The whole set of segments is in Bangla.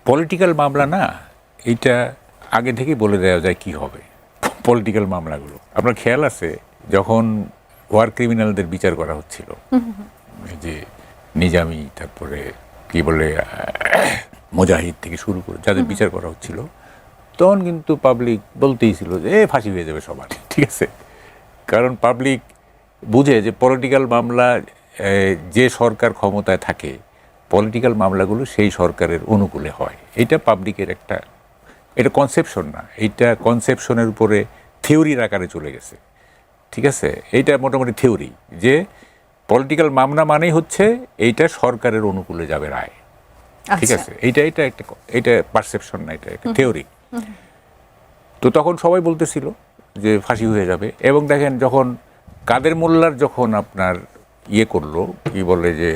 পলিটিক্যাল মামলা না, এইটা আগে থেকেই বলে দেওয়া যায় কি হবে পলিটিক্যাল মামলাগুলো। আপনার খেয়াল আছে যখন ওয়ার ক্রিমিনালদের বিচার করা হচ্ছিল, এই যে নিজামি, তারপরে কি বলে মুজাহিদ থেকে শুরু করে যাদের বিচার করা হচ্ছিল, তখন কিন্তু পাবলিক বলতেই ছিল যে ফাঁসি হয়ে যাবে সবার, ঠিক আছে? কারণ পাবলিক বুঝে যে পলিটিক্যাল মামলা, যে সরকার ক্ষমতায় থাকে পলিটিক্যাল মামলাগুলো সেই সরকারের অনুকূলে হয়। এটা পাবলিকের একটা, এটা কনসেপশন না, এইটা কনসেপশনের উপরে থিওরির আকারে চলে গেছে, ঠিক আছে? এইটা মোটামুটি থিওরি যে পলিটিক্যাল মামলা মানেই হচ্ছে এইটা সরকারের অনুকূলে যাবে রায়, ঠিক আছে? এইটা পারসেপশন না, এটা একটা থিওরি। তো তখন সবাই বলতেছিল যে ফাঁসি হয়ে যাবে। এবং দেখেন যখন কাদের মোল্লার যখন আপনার করলো, কি বলে যে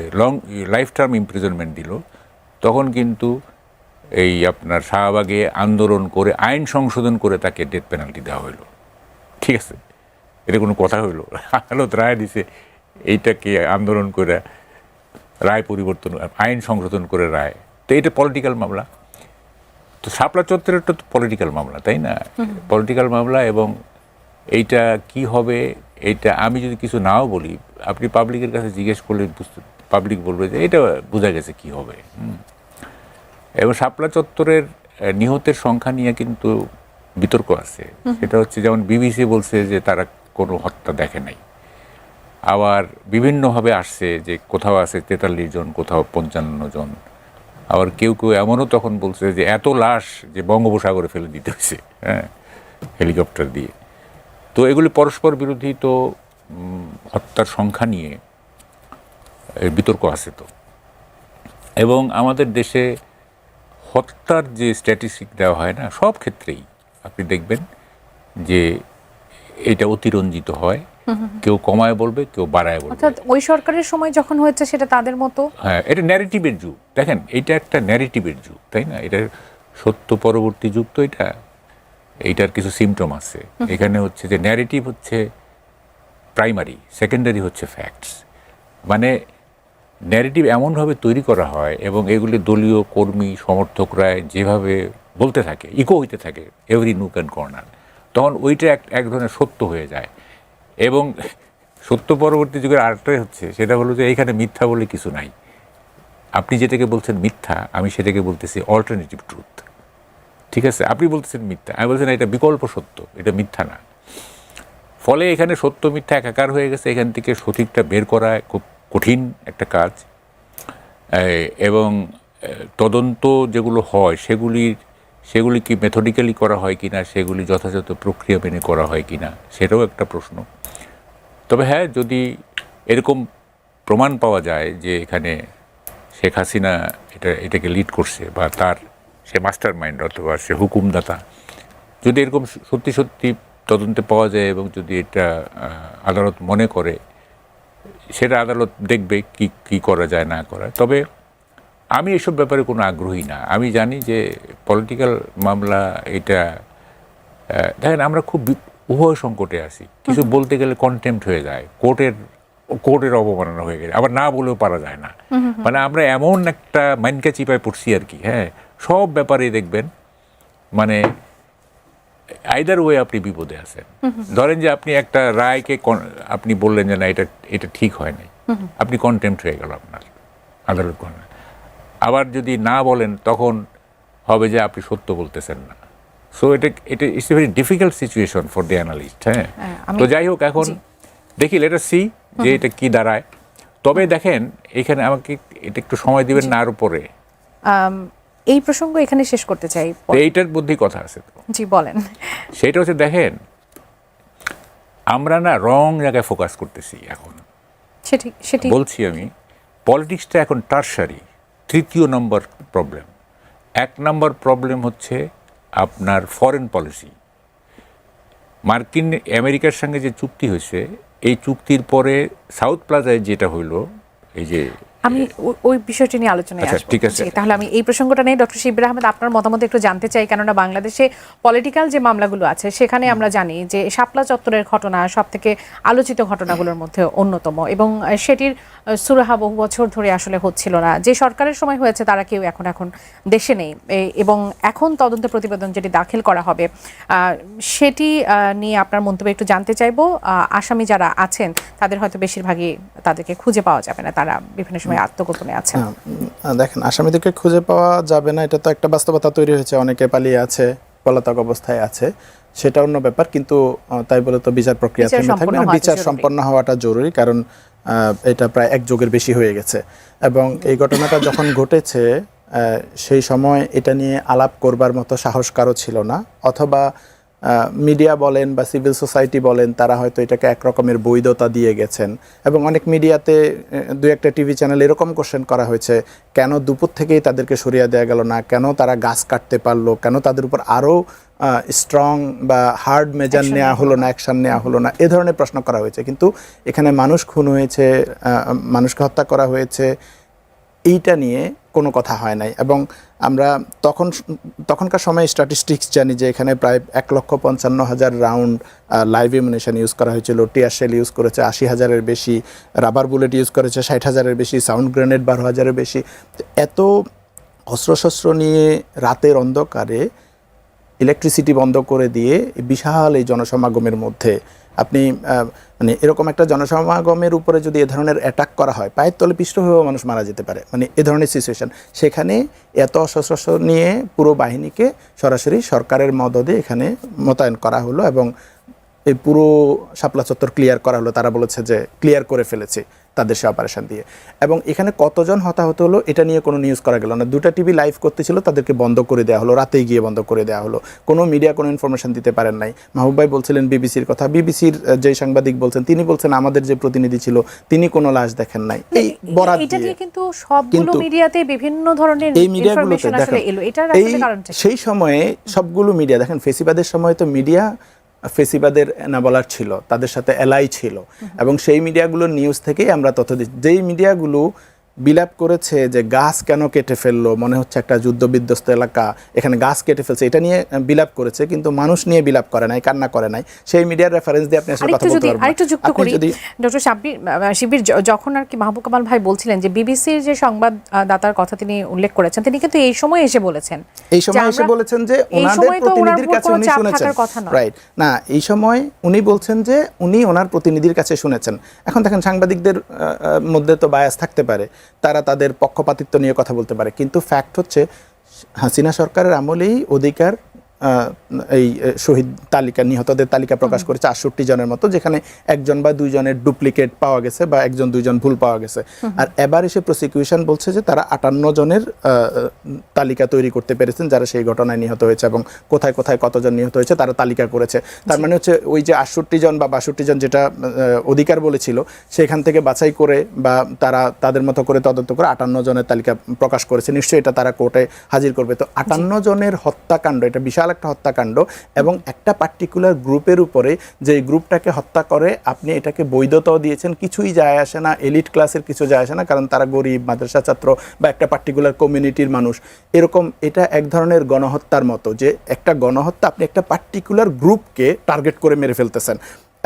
লাইফ টার্ম ইমপ্রিজনমেন্ট দিল, তখন কিন্তু এই আপনার শাহবাগে আন্দোলন করে আইন সংশোধন করে তাকে ডেথ পেনাল্টি দেওয়া হলো, ঠিক আছে? এটা কোনো কথা হইলো? আদালত রায় দিছে, এইটাকে আন্দোলন করে রায় পরিবর্তন, আইন সংশোধন করে রায়। তো এটা পলিটিক্যাল মামলা। তো শাপলা চত্বরেরটা তো পলিটিক্যাল মামলা, তাই না? পলিটিক্যাল মামলা। এবং এইটা কি হবে, এইটা আমি যদি কিছু নাও বলি, আপনি পাবলিকের কাছে জিজ্ঞেস করলে পাবলিক বলবে যে এটা বোঝা গেছে কি হবে। এবং শাপলা চত্বরের নিহতের সংখ্যা নিয়ে কিন্তু বিতর্ক আছে। সেটা হচ্ছে যেমন বিবিসি বলছে যে তারা কোনো হত্যা দেখে নাই, আবার বিভিন্নভাবে আসছে যে কোথাও আছে 43 জন, কোথাও 55 জন, আবার কেউ কেউ এমনও তখন বলছে যে এত লাশ যে বঙ্গোপসাগরে ফেলে দিতে হয়েছে, হ্যাঁ, হেলিকপ্টার দিয়ে। তো এগুলি পরস্পর বিরোধী। তো হত্যার সংখ্যা নিয়ে বিতর্ক আছে তো। এবং আমাদের দেশে হত্যার যে স্ট্যাটিস্টিক দেওয়া হয় না, সব ক্ষেত্রেই আপনি দেখবেন যে এটা অতিরঞ্জিত হয়, কেউ কমায় বলবে, কেউ বাড়ায় বলবে। অর্থাৎ ওই সরকারের সময় যখন হয়েছে সেটা তাদের মতো, হ্যাঁ, এটা ন্যারেটিভের যুগ। দেখেন এটা একটা ন্যারেটিভের যুগ, তাই না? এটা সত্য পরবর্তী যুগ। তো এইটার কিছু সিমটম আছে এখানে। হচ্ছে যে ন্যারেটিভ হচ্ছে প্রাইমারি, সেকেন্ডারি হচ্ছে ফ্যাক্টস। মানে ন্যারেটিভ এমনভাবে তৈরি করা হয় এবং এগুলি দলীয় কর্মী সমর্থকরা যেভাবে বলতে থাকে, ইকো হইতে থাকে এভরি নুক অ্যান্ড কর্নার, তখন ওইটা এক ধরনের সত্য হয়ে যায়। এবং সত্য পরবর্তী যুগের আরেকটাই হচ্ছে, সেটা হলো যে এইখানে মিথ্যা বলে কিছু নাই। আপনি যেটাকে বলছেন মিথ্যা, আমি সেটাকে বলতেছি অল্টারনেটিভ ট্রুথ, ঠিক আছে? আপনি বলতেছেন মিথ্যা, আমি বলছেন এটা বিকল্প সত্য, এটা মিথ্যা না। ফলে এখানে সত্য মিথ্যা একাকার হয়ে গেছে। এখান থেকে সঠিকটা বের করা খুব কঠিন একটা কাজ। এবং তদন্ত যেগুলো হয় সেগুলি কি মেথডিক্যালি করা হয় কিনা, সেগুলি যথাযথ প্রক্রিয়া মেনে করা হয় কিনা, সেটাও একটা প্রশ্ন। তবে হ্যাঁ, যদি এরকম প্রমাণ পাওয়া যায় যে এখানে শেখ হাসিনা এটাকে লিড করছে, বা সে মাস্টার মাইন্ড অথবা সে হুকুমদাতা, যদি এরকম সত্যি সত্যি তদন্তে পাওয়া যায় এবং যদি এটা আদালত মনে করে, সেটা আদালত দেখবে কি করা যায় না করা। তবে আমি এসব ব্যাপারে কোনো আগ্রহী না। আমি জানি যে পলিটিক্যাল মামলা এটা, দেখেন আমরা খুব উভয় সংকটে আছি। কিছু বলতে গেলে কন্টেম্পট হয়ে যায়, কোর্টের অবমাননা হয়ে গেলে, আবার না বলেও পারা যায় না। মানে আমরা এমন একটা মাইনকা চিপায় পড়ছি আর কি। হ্যাঁ, সব ব্যাপারে দেখবেন মানে আইদার ওয়ে আপনি বিপদে আছেন। ধরেন যে আপনি একটা রায়কে আপনি বললেন যে না এটা ঠিক হয় নাই, আপনি কন্টেম্পট হয়ে গেল আপনার আদালত। আবার যদি না বলেন তখন হবে যে আপনি সত্য বলতেছেন না। সো এটা it's a very difficult situation for the analyst. হ্যাঁ, তো যাই হোক, এখন দেখি, লেট আস সি যে এটা কি দাঁড়ায়। তবে দেখেন এখানে আমাকে এটা একটু সময় দিবেন না, আর উপরে এই প্রসঙ্গ এখানে শেষ করতে চাই। এইটার মধ্যেই কথা আছে তো। জি বলেন। সেটা হচ্ছে দেখেন আমরা না রং জায়গায় ফোকাস করতেছি এখন। সেটি বলছি আমি, পলিটিক্সটা এখন টারশারি, তৃতীয় নম্বর প্রবলেম। 1 নম্বর প্রবলেম হচ্ছে আপনার ফরেন পলিসি। আমেরিকার সঙ্গে যে চুক্তি হয়েছে, এই চুক্তির পরে সাউথ প্লাজায় যেটা হইল, এই যে আমি ওই বিষয়টি নিয়ে আলোচনায় আচ্ছা, আসবো। ঠিক আছে। জি, তাহলে আমি এই প্রসঙ্গটা নিয়ে ডক্টর শিবির আহমেদ আপনার মতামত একটু জানতে চাই, কেননা বাংলাদেশে পলিটিক্যাল যে মামলাগুলো আছে সেখানে আমরা জানি যে শাপলা চত্বরের ঘটনা সব থেকে আলোচিত ঘটনাগুলোর মধ্যে অন্যতম, এবং সেটির সুরাহা বহু বছর ধরে আসলে হচ্ছিল না। যে সরকারের সময় হয়েছে তারা কেউ এখন দেশে নেই, এবং এখন তদন্ত প্রতিবেদন যেটি দাখিল করা হবে সেটি নিয়ে আপনার মন্তব্য একটু জানতে চাইবো। আসামি যারা আছেন তাদের হয়তো বেশিরভাগই তাদেরকে খুঁজে পাওয়া যাবে না, তারা বিভিন্ন সময় আত্মগোপনে আছেন। দেখেন, আসামিদেরকে খুঁজে পাওয়া যাবে না, এটা তো একটা বাস্তবতা তৈরি হয়েছে। অনেকে পালিয়ে আছে, পলাতক অবস্থায় আছে, সেটা অন্য ব্যাপার। কিন্তু তাই বলে তো বিচার প্রক্রিয়া থেমে থাকবে না। বিচার সম্পন্ন হওয়াটা জরুরি, কারণ এটা প্রায় 1 যুগের বেশি হয়ে গেছে। এবং এই ঘটনাটা যখন ঘটেছে সেই সময় এটা নিয়ে আলাপ করবার মতো সাহস কারো ছিল না, অথবা মিডিয়া বলেন বা সিভিল সোসাইটি বলেন, তারা হয়তো এটাকে একরকমের বৈধতা দিয়ে গেছেন। এবং অনেক মিডিয়াতে 2-1টা টিভি চ্যানেল এরকম কোশ্চেন করা হয়েছে, কেন দুপুর থেকেই তাদেরকে সরিয়ে দেওয়া গেল না, কেন তারা গাছ কাটতে পারলো, কেন তাদের উপর আরও স্ট্রং বা হার্ড মেজার নেওয়া হলো না, অ্যাকশন নেওয়া হলো না, এ ধরনের প্রশ্ন করা হয়েছে। কিন্তু এখানে মানুষ খুন হয়েছে, মানুষকে হত্যা করা হয়েছে, এইটা নিয়ে কোনো কথা হয় নাই। এবং আমরা তখনকার সময় স্ট্যাটিস্টিক্স জানি যে এখানে প্রায় 1,55,000 রাউন্ড লাইভ এমিউনিশন ইউজ করা হয়েছিল, টিয়ার শেল ইউজ করেছে 80,000-এর বেশি, রাবার বুলেট ইউজ করেছে 60,000-এর বেশি, সাউন্ড গ্রেনেড 12,000-এর বেশি। এত অস্ত্রশস্ত্র নিয়ে রাতের অন্ধকারে ইলেকট্রিসিটি বন্ধ করে দিয়ে বিশাল এই জনসমাগমের মধ্যে আপনি মানে এরকম একটা জনসমাগমের উপরে যদি এ ধরনের অ্যাটাক করা হয়, পায়ের তলে পিষ্ট হয়েও মানুষ মারা যেতে পারে, মানে এ ধরনের সিচুয়েশন। সেখানে এত অস্ত্রশস্ত্র নিয়ে পুরো বাহিনীকে সরাসরি সরকারের মদদে এখানে মোতায়েন করা হলো, এবং এই পুরো শাপলা চত্বর ক্লিয়ার করা হলো। তারা বলেছে যে ক্লিয়ার করে ফেলেছে তাদের সে অপারেশন দিয়ে। এবং এখানে কতজন হতাহত হলো এটা নিয়ে কোনো নিউজ করা গেল না। 2টা টিভি লাইভ করতেছিল, তাদেরকে বন্ধ করে দেওয়া হলো, রাতেই গিয়ে বন্ধ করে দেওয়া হলো। কোনো মিডিয়া কোনো ইনফরমেশন দিতে পারেন নাই। মাহবুব ভাই বলছিলেন বিবিসির কথা, বিবিসির যে সাংবাদিক বলছেন, তিনি বলছেন আমাদের যে প্রতিনিধি ছিল তিনি কোনো লাশ দেখেন নাই। এই বরাত এটা দিয়ে নিয়ে কিন্তু সবগুলো মিডিয়াতে বিভিন্ন ধরনের এই মিডিয়াগুলোতে ইনফরমেশন আসলে এলো, এটার এই আসলে কারণটা কি? সেই সময়ে সবগুলো মিডিয়া, দেখেন ফেসিবাদের সময় তো মিডিয়া ফেসিবাদের এনাবলার ছিল, তাদের সাথে এলাই ছিল, এবং সেই মিডিয়াগুলোর নিউজ থেকেই আমরা তথ্য দিচ্ছি। যেই মিডিয়াগুলো বিলাপ করেছে যে গাছ কেন কেটে ফেললো, মনে হচ্ছে একটা যুদ্ধবিধ্বস্ত এলাকা, এখানে গাছ কেটে ফেলছে, এটা নিয়ে বিলাপ করেছে, কিন্তু মানুষ নিয়ে বিলাপ করে নাই, কান্না করে নাই। সেই মিডিয়ার রেফারেন্স দিয়ে আপনি আসলে কথা বলতে পারবেন। আরেকটু যুক্ত করি ডক্টর শিবির, যখন আর কি মাহবুব কামাল ভাই বলছিলেন যে বিবিসির যে সংবাদদাতার কথা তিনি উল্লেখ করেছেন, তিনি কিন্তু এই সময় এসে বলেছেন, এই সময় এসে বলেছেন যে ওনাদের প্রতিনিধির কাছে উনি শুনেছেন, রাইট না, এই সময় উনি বলছেন যে উনি ওনার প্রতিনিধির কাছে শুনেছেন। এখন দেখেন, সাংবাদিকদের মধ্যে তো বায়াস থাকতে পারে, তারা তাদের পক্ষপাতিত্ব নিয়ে কথা বলতে পারে, কিন্তু ফ্যাক্ট হচ্ছে হাসিনা সরকারের আমলেই অধিকার এই শহীদ তালিকা, নিহতদের তালিকা প্রকাশ করেছে 68 জনের মতো, যেখানে 1 বা 2 জনের ডুপ্লিকেট পাওয়া গেছে বা 1-2 ভুল পাওয়া গেছে। আর এবার এসে প্রসিকিউশন বলছে যে তারা 58 জনের তালিকা তৈরি করতে পেরেছেন যারা সেই ঘটনায় নিহত হয়েছে, এবং কোথায় কোথায় কতজন নিহত হয়েছে তারা তালিকা করেছে। তার মানে হচ্ছে ওই যে 68 জন বা 62 জন যেটা অধিকার বলেছিল, সেখান থেকে বাছাই করে বা তারা তাদের মতো করে তদন্ত করে 58 জনের তালিকা প্রকাশ করেছে। নিশ্চয়ই এটা তারা কোর্টে হাজির করবে। তো 58 জনের হত্যাকাণ্ড, এটা বিশাল একটা হত্যাকাণ্ড, এবং একটা পার্টিকুলার গ্রুপের উপরে, যে গ্রুপটাকে হত্যা করে আপনি এটাকে বৈধতাও দিয়েছেন, কিছুই যায় আসে না, এলিট ক্লাসের কিছু যায় আসে না, কারণ তারা গরিব, মাদ্রাসা ছাত্র বা একটা পার্টিকুলার কমিউনিটির মানুষ। এরকম এটা এক ধরনের গণহত্যার মতো, যে একটা গণহত্যা, আপনি একটা পার্টিকুলার গ্রুপকে টার্গেট করে মেরে ফেলতেছেন,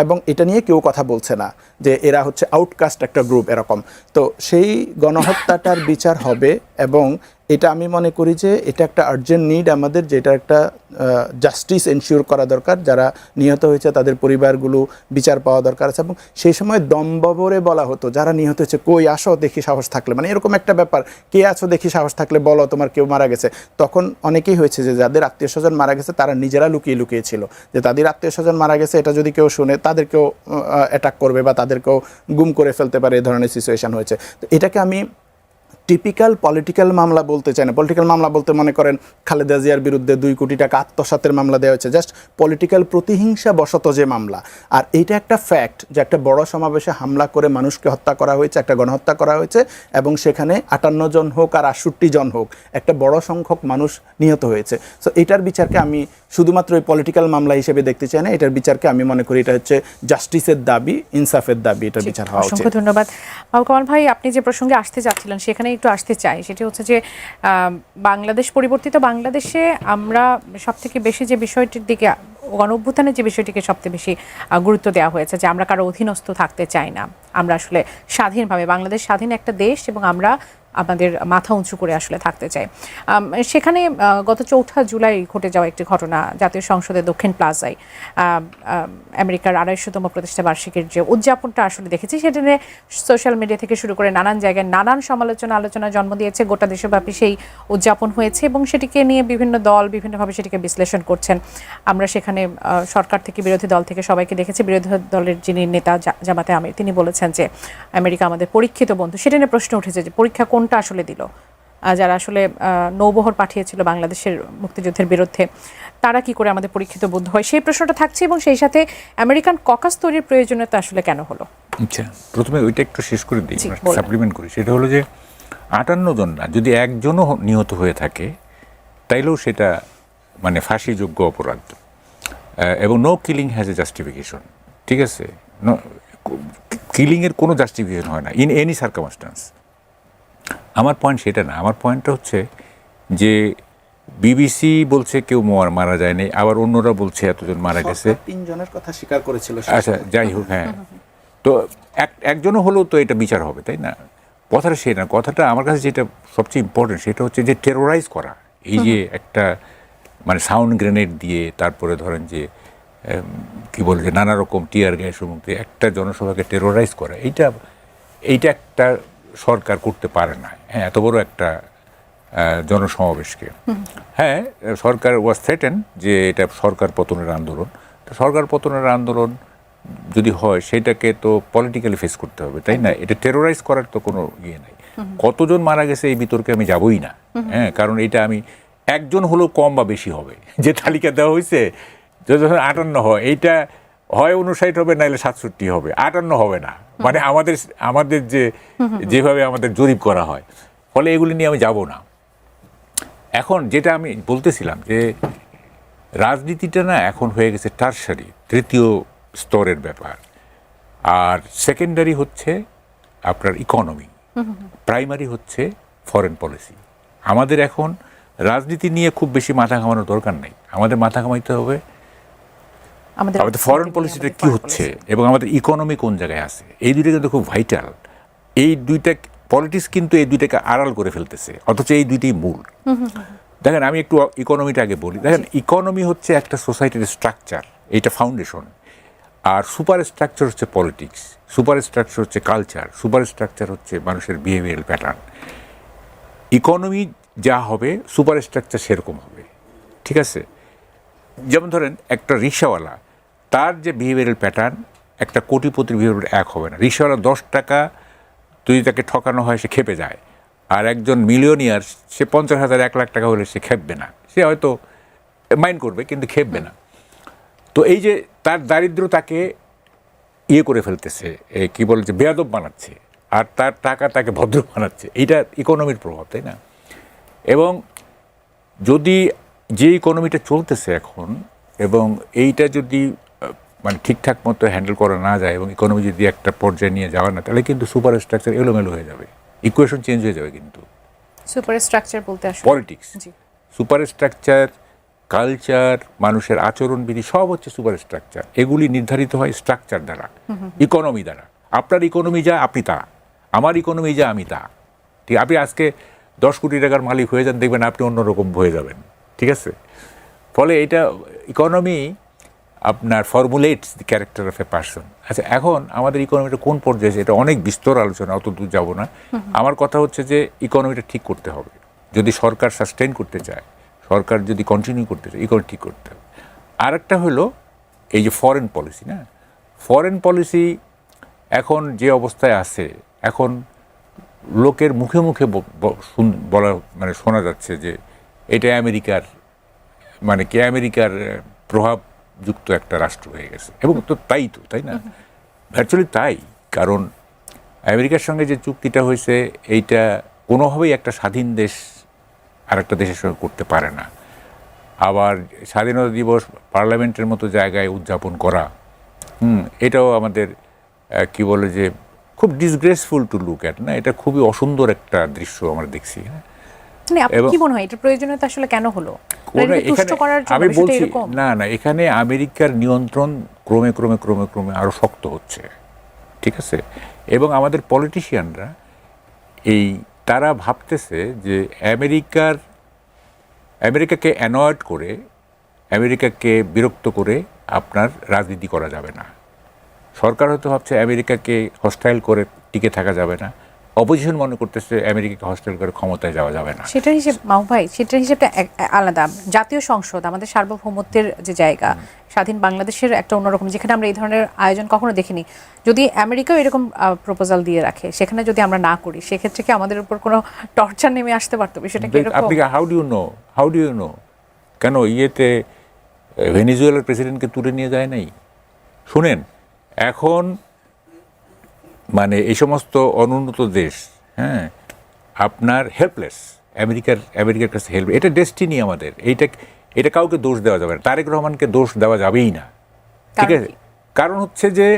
এবং এটা নিয়ে কেউ কথা বলছে না যে এরা হচ্ছে আউটকাস্ট একটা গ্রুপ এরকম। তো সেই গণহত্যাটার বিচার হবে, এবং এটা আমি মনে করি যে এটা একটা আর্জেন্ট নিড আমাদের, যেটা একটা জাস্টিস এনশিওর করা দরকার। যারা নিহত হয়েছে তাদের পরিবারগুলো বিচার পাওয়া দরকার আছে। এবং সেই সময় দম্বভরে বলা হতো যারা নিহত হয়েছে, কই আসো দেখি সাহস থাকলে, মানে এরকম একটা ব্যাপার, কে আছো দেখি সাহস থাকলে বলো তোমার কেউ মারা গেছে। তখন অনেকেই হয়েছে যে যাদের আত্মীয় স্বজন মারা গেছে তারা নিজেরা লুকিয়ে লুকিয়ে ছিল, যে তাদের আত্মীয় স্বজন মারা গেছে এটা যদি কেউ শুনে তাদেরকেও অ্যাটাক করবে বা তাদেরকেও গুম করে ফেলতে পারে, এই ধরনের সিচুয়েশন হয়েছে। তো এটাকে আমি টিপিক্যাল পলিটিক্যাল মামলা বলতে চাই না। পলিটিক্যাল মামলা বলতে মনে করেন খালেদা জিয়ার বিরুদ্ধে 2 কোটি টাকা আত্মসাতের মামলা দেওয়া হয়েছে, জাস্ট পলিটিক্যাল প্রতিহিংসা বশত যে মামলা। আর এইটা একটা ফ্যাক্ট যে একটা বড় সমাবেশে হামলা করে মানুষকে হত্যা করা হয়েছে, একটা গণহত্যা করা হয়েছে, এবং সেখানে 58 জন হোক আর 68 জন হোক একটা বড় সংখ্যক মানুষ নিহত হয়েছে। সো এটার বিচারকে আমি শুধুমাত্র ওই পলিটিক্যাল মামলা হিসেবে দেখতে চাই না, এটার বিচারকে আমি মনে করি এটা হচ্ছে জাস্টিসের দাবি, ইনসাফের দাবি, এটার বিচার হওয়া উচিত। অসংখ্য ধন্যবাদ। কামাল ভাই, আপনি যে প্রসঙ্গে আসতে যাচ্ছিলেন সেখানে একটু আসতে চাই। সেটি হচ্ছে যে বাংলাদেশ পরিবর্তিত বাংলাদেশে আমরা সবথেকে বেশি যে বিষয়টির দিকে, গণঅভ্যুত্থানের যে বিষয়টিকে সবথেকে বেশি গুরুত্ব দেওয়া হয়েছে যে আমরা কারো অধীনস্থ থাকতে চাই না, আমরা আসলে স্বাধীনভাবে, বাংলাদেশ স্বাধীন একটা দেশ এবং আমরা আমাদের মাথা উঁচু করে আসলে থাকতে চাই। সেখানে গত 4 জুলাই ঘটে যাওয়া একটি ঘটনা জাতীয় সংসদের দক্ষিণ প্লাজায় আমেরিকার 250তম প্রতিষ্ঠা বার্ষিকীর যে উদযাপনটা আসলে দেখেছি, সেটা নিয়ে সোশ্যাল মিডিয়া থেকে শুরু করে নানান জায়গায় নানান আলোচনা জন্ম দিয়েছে। গোটা দেশব্যাপী সেই উদযাপন হয়েছে এবং সেটিকে নিয়ে বিভিন্ন দল বিভিন্নভাবে সেটিকে বিশ্লেষণ করছেন। আমরা সেখানে সরকার থেকে বিরোধী দল থেকে সবাইকে দেখেছি। বিরোধী দলের যিনি নেতা জামাতে আমির, তিনি বলেছেন যে আমেরিকা আমাদের পরীক্ষিত বন্ধু। সেটা নিয়ে প্রশ্ন উঠেছে যে পরীক্ষা কোনটা আসলে দিল, যারা আসলে নৌবহর পাঠিয়েছিল বাংলাদেশের মুক্তিযুদ্ধের বিরুদ্ধে, তারা কি করে আমাদের পরীক্ষিত বন্ধু হয়, সেই প্রশ্নটা থাকছে। এবং সেই সাথে আমেরিকান ককাস তৈরির প্রয়োজনীয়তা আসলে কেন হলো? আচ্ছা, প্রথমে ওইটা একটু শেষ করে দিই, সাপ্লিমেন্ট করি। সেটা হলো যে 58 জন না, যদি একজনও নিহত হয়ে থাকে তাইলেও সেটা মানে ফাঁসিযোগ্য অপরাধ, এবং no killing has a justification. ঠিক আছে, কিলিংয়ের কোনো জাস্টিফিকেশন হয় না ইন এনি সার্কামস্টান্স। আমার পয়েন্ট সেটা না। আমার পয়েন্টটা হচ্ছে যে বিবিসি বলছে কেউ মারা যায়নি, আবার অন্যরা বলছে এতজন মারা গেছে। 3 জনের কথা স্বীকার করেছিল। আচ্ছা, যাই হোক, হ্যাঁ, তো একজনও হলেও তো এটা বিচার হবে, তাই না? কথাটা সে না। কথাটা আমার কাছে যেটা সবচেয়ে ইম্পর্টেন্ট সেটা হচ্ছে যে টেরোরাইজ করা। এই যে একটা মানে সাউন্ড গ্রেনেড দিয়ে, তারপরে ধরেন যে কি বলে যে নানা রকম টিয়ার গ্যাসের মধ্যে একটা জনসভাকে টেরোরাইজ করা, এইটা একটা সরকার করতে পারে না। হ্যাঁ, এত বড় একটা জনসমাবেশকে। হ্যাঁ, সরকার ওয়াজ থ্রেটেন যে এটা সরকার পতনের আন্দোলন। তো সরকার পতনের আন্দোলন যদি হয় সেটাকে তো পলিটিক্যালি ফেস করতে হবে, তাই না? এটা টেরোরাইজ করার তো কোনো ইয়ে নাই। কতজন মারা গেছে এই বিতর্কে আমি যাবই না। হ্যাঁ, কারণ এটা আমি একজন হলেও কম বা বেশি হবে। যে তালিকা দেওয়া হয়েছে যখন 58 হয়, এইটা হয় 59 হবে, নাহলে 67 হবে, 58 হবে না। মানে আমাদের যেভাবে আমাদের জরিপ করা হয়, ফলে এগুলি নিয়ে আমি যাব না। এখন যেটা আমি বলতেছিলাম যে রাজনীতিটা না এখন হয়ে গেছে টারশারি, তৃতীয় স্তরের ব্যাপার। আর সেকেন্ডারি হচ্ছে আপনার ইকোনমি, প্রাইমারি হচ্ছে ফরেন পলিসি। আমাদের এখন রাজনীতি নিয়ে খুব বেশি মাথা ঘামানোর দরকার নেই। আমাদের মাথা ঘামাইতে হবে আমাদের ফরেন পলিসিটা কি হচ্ছে এবং আমাদের ইকোনমি কোন জায়গায় আছে। এই দুইটা কিন্তু খুব ভাইটাল। এই দুইটা পলিটিক্স কিন্তু এই দুইটাকে আড়াল করে ফেলতেছে, অথচ এই দুইটাই মূল। দেখেন, আমি একটু ইকোনমিটা আগে বলি। দেখেন, ইকোনমি হচ্ছে একটা সোসাইটির স্ট্রাকচার, এইটা ফাউন্ডেশন। আর সুপার স্ট্রাকচার হচ্ছে পলিটিক্স, সুপার স্ট্রাকচার হচ্ছে কালচার, সুপার স্ট্রাকচার হচ্ছে মানুষের বিহেভিয়ারাল প্যাটার্ন। ইকোনমি যা হবে সুপার স্ট্রাকচার সেরকম হবে। ঠিক আছে? যেমন ধরেন একটা রিক্সাওয়ালা, তার যে বিহেভিয়ারাল প্যাটার্ন একটা কোটিপতির বিহেভিয়ার এক হবে না। রিক্সাওয়ালা 10 টাকা যদি তাকে ঠকানো হয় সে খেপে যায়, আর একজন মিলিয়নিয়ার সে 50,000 1 লাখ টাকা হলে সে খেপবে না। সে হয়তো মাইন্ড করবে কিন্তু খেপবে না। তো এই যে তার দারিদ্র তাকে ইয়ে করে ফেলতেছে, কি বলে যে বেয়াদব বানাচ্ছে, আর তার টাকা তাকে ভদ্র বানাচ্ছে। এইটা ইকোনমির প্রভাব, তাই না? এবং যদি যে ইকোনমিটা চলতেছে এখন, এবং এইটা যদি মানে ঠিকঠাক মতো হ্যান্ডেল করা না যায় এবং ইকোনমি যদি একটা পর্যায়ে নিয়ে যাওয়া না, তাহলে কিন্তু সুপার স্ট্রাকচার এলোমেলো হয়ে যাবে, ইকুয়েশন চেঞ্জ হয়ে যাবে। কিন্তু সুপার স্ট্রাকচার বলতে আসলে পলিটিক্স, সুপার স্ট্রাকচার, কালচার, মানুষের আচরণবিধি সব হচ্ছে সুপার স্ট্রাকচার। এগুলি নির্ধারিত হয় স্ট্রাকচার দ্বারা, ইকোনমি দ্বারা। আপনার ইকোনমি যা আপনি তা, আমার ইকোনমি যা আমি তা। ঠিক, আপনি আজকে 10 কোটি টাকার মালিক হয়ে যান, দেখবেন আপনি অন্যরকম হয়ে যাবেন। ঠিক আছে? ফলে এটা ইকোনমি আপনার formulates the character of a person. আচ্ছা, এখন আমাদের ইকোনমিটা কোন পর্যায়ে, এটা অনেক বিস্তর আলোচনা, অত দূর যাবো না। আমার কথা হচ্ছে যে ইকোনমিটা ঠিক করতে হবে। যদি সরকার সাস্টেইন করতে চায়, সরকার যদি কন্টিনিউ করতে চায়, ইকোনমি ঠিক করতে হবে। আরেকটা হলো এই যে ফরেন পলিসি, না, ফরেন পলিসি এখন যে অবস্থায় আছে, এখন লোকের মুখে মুখে বলা মানে শোনা যাচ্ছে যে এটা আমেরিকার মানে কি আমেরিকার প্রভাবযুক্ত একটা রাষ্ট্র হয়ে গেছে, এবং তো তাই না, অ্যাকচুয়ালি তাই। কারণ আমেরিকার সঙ্গে যে চুক্তিটা হয়েছে এইটা কোনোভাবেই একটা স্বাধীন দেশ আর একটা দেশের সঙ্গে করতে পারে না। আবার স্বাধীনতা দিবস পার্লামেন্টের মতো জায়গায় উদযাপন করা, এটাও আমাদের কি বলে যে খুব ডিসগ্রেসফুল টু লুক অ্যাট, না, এটা খুবই অসুন্দর একটা দৃশ্য আমরা দেখছি। মানে আপনার কি মনে হয় এটা প্রয়োজনীয়তা আসলে কেন হলো? তুষ্ট করার জন্য আমি বলছি এরকম? না, এখানে আমেরিকার নিয়ন্ত্রণ ক্রমে ক্রমে ক্রমে ক্রমে আরো শক্ত হচ্ছে, ঠিক আছে? এবং আমাদের পলিটিশিয়ানরা তারা ভাবতেছে যে আমেরিকাকে অ্যানয়েড করে, আমেরিকাকে বিরক্ত করে আপনার রাজনীতি করা যাবে না। সরকার হয়তো ভাবছে আমেরিকাকে হস্টাইল করে টিকে থাকা যাবে না, অপোজিশন মনে করতেছে আমেরিকাকে হস্টাইল করে ক্ষমতায় যাওয়া যাবে না। সেটার হিসেব মাহবুব ভাই, সেটার হিসেবটা আলাদা। জাতীয় সংসদ আমাদের সার্বভৌমত্বের যে জায়গা, স্বাধীন বাংলাদেশের একটা অন্যরকম, যেখানে আমরা এই ধরনের আয়োজন কখনো দেখিনি। যদি আমেরিকাও এরকম প্রপোজাল দিয়ে রাখে, সেখানে যদি আমরা না করি, সেক্ষেত্রে কি আমাদের উপর কোনো টর্চার নেমে আসতে পারতো? বিষয়টা কি এরকম? আপনি হাউ ডু ইউ নো কেন ইয়েতে ভেনিজুয়েলার প্রেসিডেন্টকে তুলে নিয়ে যায় নাই? শুনেন, এখন মানে এই সমস্ত অনুন্নত দেশ, হ্যাঁ, আপনার হেল্পলেস, আমেরিকার কাছে হেল্প, এটা ডেস্টিনি আমাদের। এটা কাউকে দোষ দেওয়া যাবে না, তারেক রহমানকে দোষ দেওয়া যাবেই না, ঠিক আছে? কারণ হচ্ছে যে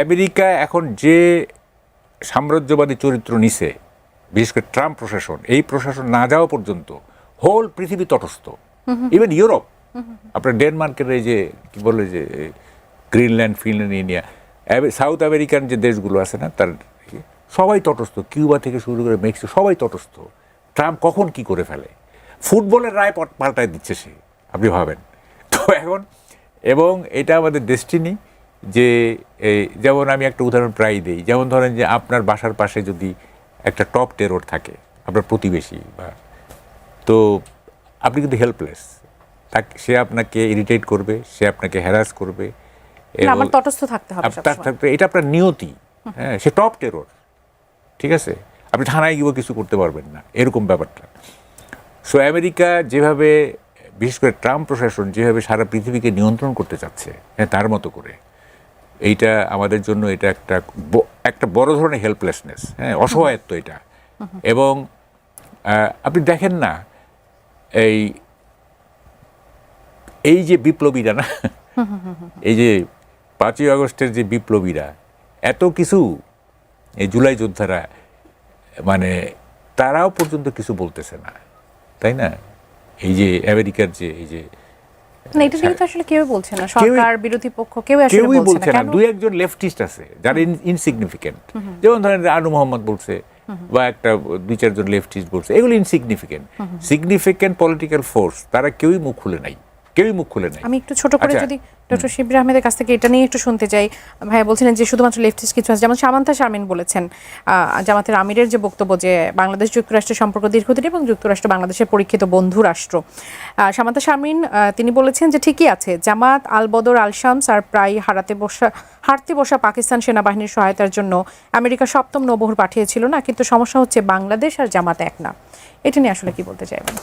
আমেরিকা এখন যে সাম্রাজ্যবাদী চরিত্র নিছে, বিশেষ করে ট্রাম্প প্রশাসন, এই প্রশাসন না যাওয়া পর্যন্ত হোল পৃথিবী তটস্থ। ইভেন ইউরোপ, আপনার ডেনমার্কের এই যে কি বলে যে Greenland, Finland, India, south American যে দেশগুলো আছে না, তার সবাই তটস্থ, কিউবা থেকে শুরু করে মেক্সিকো, সবাই তটস্থ। ট্রাম্প কখন কি করে ফেলে, ফুটবলের রায় পাল্টায় দিচ্ছে সে, আপনি ভাবেন তো এখন। এবং এটা আমাদের ডেস্টিনি যে যেমন আমি একটা উদাহরণ প্রায়ই দিই, যেমন ধরেন যে আপনার বাসার পাশে যদি একটা টপ টেরর থাকে, আপনার প্রতিবেশী, বা তো আপনি কিন্তু হেল্পলেস, সে আপনাকে ইরিটেট করবে, সে আপনাকে হ্যারাস করবে, আমার তটস্থ থাকতে হবে সবসময়। এটা আপনার নিয়তি, হ্যাঁ, সে টপ টেরর, ঠিক আছে? আপনি থানায় গিয়েও কিছু করতে পারবেন না, এরকম ব্যাপারটা। সো আমেরিকা যেভাবে, বিশেষ করে ট্রাম্প প্রশাসন যেভাবে সারা পৃথিবীকে নিয়ন্ত্রণ করতে চাচ্ছে, হ্যাঁ, তার মতো করে, এইটা আমাদের জন্য এটা একটা বড় ধরনের হেল্পলেসনেস, হ্যাঁ, অসহায়ত্ব এটা। এবং আপনি দেখেন না, এই যে বিপ্লবীরা না, এই যে 5ই আগস্টের যে বিপ্লবীরা, এত কিছু, এই জুলাই যোদ্ধারা, মানে তারাও পর্যন্ত কিছু বলতেছে না, তাই না? এই যে আমেরিকার যে এই যে এটা নিয়ে তো আসলে কেউ বলছে না, সরকার বিরোধী পক্ষ কেউই বলছে না। দুই একজন লেফটিস্ট আছে যারা ইনসিগনিফিকেন্ট, যেমন ধরেন আনু মোহাম্মদ বলছে, বা একটা 2-4 জন লেফটিস্ট বলছে, এগুলো সিগনিফিকেন্ট পলিটিক্যাল ফোর্স, তারা কেউই মুখ খুলে নাই। আমি একটু ছোট করে যদি ডক্টর শিবরা আহমেদের কাছ থেকে এটা নিয়ে একটু শুনতে চাই। ভাইয়া বলছিলেন যে শুধুমাত্র লেফটিস্ট কিছু আছে, যেমন সামান্থা শারমিন বলেছেন, জামাতের আমিরের যে বক্তব্য যে বাংলাদেশ যুক্তরাষ্ট্রের সম্পর্ক দীর্ঘদিন এবং যুক্তরাষ্ট্র বাংলাদেশের পরীক্ষিত বন্ধু রাষ্ট্র। সামান্থা শারমিন তিনি বলেছেন যে ঠিকই আছে, জামাত, আল বদর, আল শামস আর প্রায় হারতে বসা পাকিস্তান সেনাবাহিনীর সহায়তার জন্য আমেরিকা 7ম নৌবহর পাঠিয়েছিল না, কিন্তু সমস্যা হচ্ছে বাংলাদেশ আর জামাত এক না। এটা নিয়ে আসলে কি বলতে চাইবেন?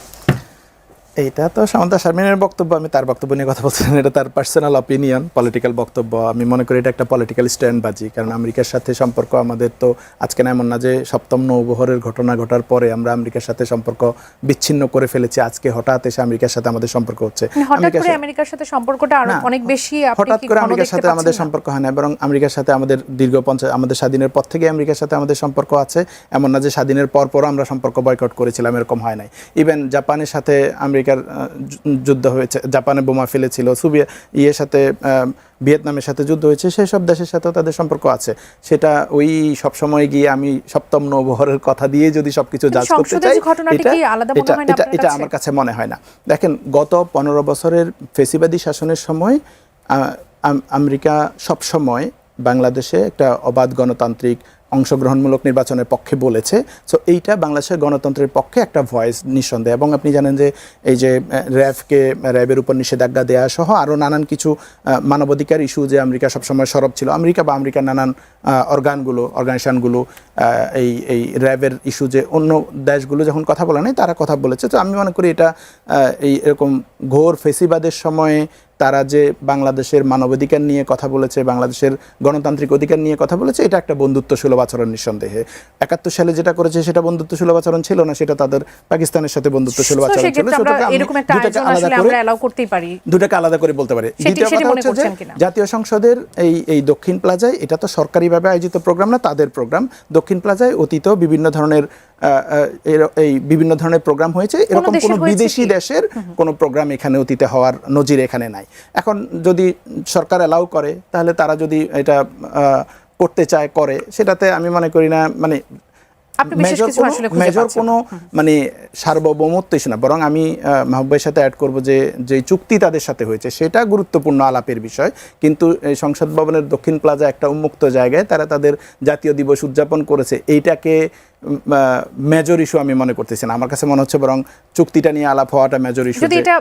এইটা তো সামান্থা শারমিনের বক্তব্য, আমি তার বক্তব্য নিয়ে কথা বলছি না, এটা তার পার্সোনাল অপিনিয়ন, পলিটিক্যাল বক্তব্য। আমি মনে করি এটা একটা পলিটিক্যাল স্ট্যান্ডবাজি, কারণ আমেরিকার সাথে সম্পর্ক আমাদের তো আজকে না, এমন না যে 7ম নৌবহরের ঘটনা ঘটার পরে আমরা আমেরিকার সাথে সম্পর্ক বিচ্ছিন্ন করে ফেলেছি, আজকে হঠাৎ এসে আমেরিকার সাথে আমাদের সম্পর্ক হচ্ছে। আমেরিকার সাথে সম্পর্কটা আরো অনেক বেশি, হঠাৎ করে আমেরিকার সাথে আমাদের সম্পর্ক হয় না, বরং আমেরিকার সাথে আমাদের আমাদের স্বাধীনের পর থেকে আমেরিকার সাথে আমাদের সম্পর্ক আছে। এমন না যে স্বাধীনের পরও আমরা সম্পর্ক বয়কট করেছিলাম, এরকম হয় নাই। ইভেন জাপানের সাথে আমেরিকার যুদ্ধ হয়েছে, জাপানে বোমা ফেলেছিল, সাথে ভিয়েতনামের সাথে যুদ্ধ হয়েছে, সেই সব দেশের সাথেও তাদের সম্পর্ক আছে। সেটা ওই সব সময় গিয়ে আমি 7ম নৌবহরের কথা দিয়ে যদি সবকিছু জাজ করতে চাই, এটা আমার কাছে মনে হয় না। দেখেন, গত 15 বছরের ফেসিবাদী শাসনের সময় আমেরিকা সব সময় বাংলাদেশে একটা অবাধ গণতান্ত্রিক অংশগ্রহণমূলক নির্বাচনের পক্ষে বলেছে। সো এইটা বাংলাদেশের গণতন্ত্রের পক্ষে একটা ভয়েস নিঃসন্দেহে। এবং আপনি জানেন যে এই যে র্যাবের উপর নিষেধাজ্ঞা দেওয়া সহ আরও নানান কিছু মানবাধিকার ইস্যু যে আমেরিকা সবসময় সরব ছিল, আমেরিকা বা আমেরিকার নানান অর্গানাইজেশনগুলো এই র্যাবের ইস্যু যে অন্য দেশগুলো যখন কথা বলে নাই তারা কথা বলেছে। তো আমি মনে করি এটা এরকম ঘোর ফেসিবাদের সময়ে তারা যে বাংলাদেশের মানবাধিকার নিয়ে কথা বলেছে, বাংলাদেশের গণতান্ত্রিক অধিকার নিয়ে কথা বলেছে, এটা একটা বন্ধুত্বসুলভ আচরণ নিঃসন্দেহে। 71 সালে যেটা করেছে সেটা বন্ধুত্বসুলভ আচরণ ছিল না, সেটা তাদের পাকিস্তানের সাথে বন্ধুত্বসুলভ আচরণ ছিল। দুটাকে আলাদা করে বলতে পারি। দ্বিতীয় কথা হচ্ছে যে জাতীয় সংসদের এই দক্ষিণ প্লাজায়, এটা তো সরকারিভাবে আয়োজিত প্রোগ্রাম না, তাদের প্রোগ্রাম। দক্ষিণ প্লাজায় অতীত বিভিন্ন ধরনের প্রোগ্রাম হয়েছে, এরকম কোনো বিদেশি দেশের কোনো প্রোগ্রাম এখানে অতীতে হওয়ার নজির এখানে নাই। এখন যদি সরকার অ্যালাউ করে তাহলে তারা যদি এটা করতে চায় করে, সেটাতে আমি মনে করি না মানে মেজর কোনো মানে সার্বভৌমত্ব ইস্যু না। বরং আমি মাহবুবের সাথে অ্যাড করব যে চুক্তি তাদের সাথে হয়েছে সেটা গুরুত্বপূর্ণ আলাপের বিষয়। কিন্তু এই সংসদ ভবনের দক্ষিণ প্লাজা একটা উন্মুক্ত জায়গায় তারা তাদের জাতীয় দিবস উদযাপন করেছে, এইটাকে মেজর ইস্যু আমি মনে করতেছি না। আমার কাছে মনে হচ্ছে বরং চুক্তিটা নিয়ে আলাপ হওয়াটা মেজর ইস্যু। যদি এটা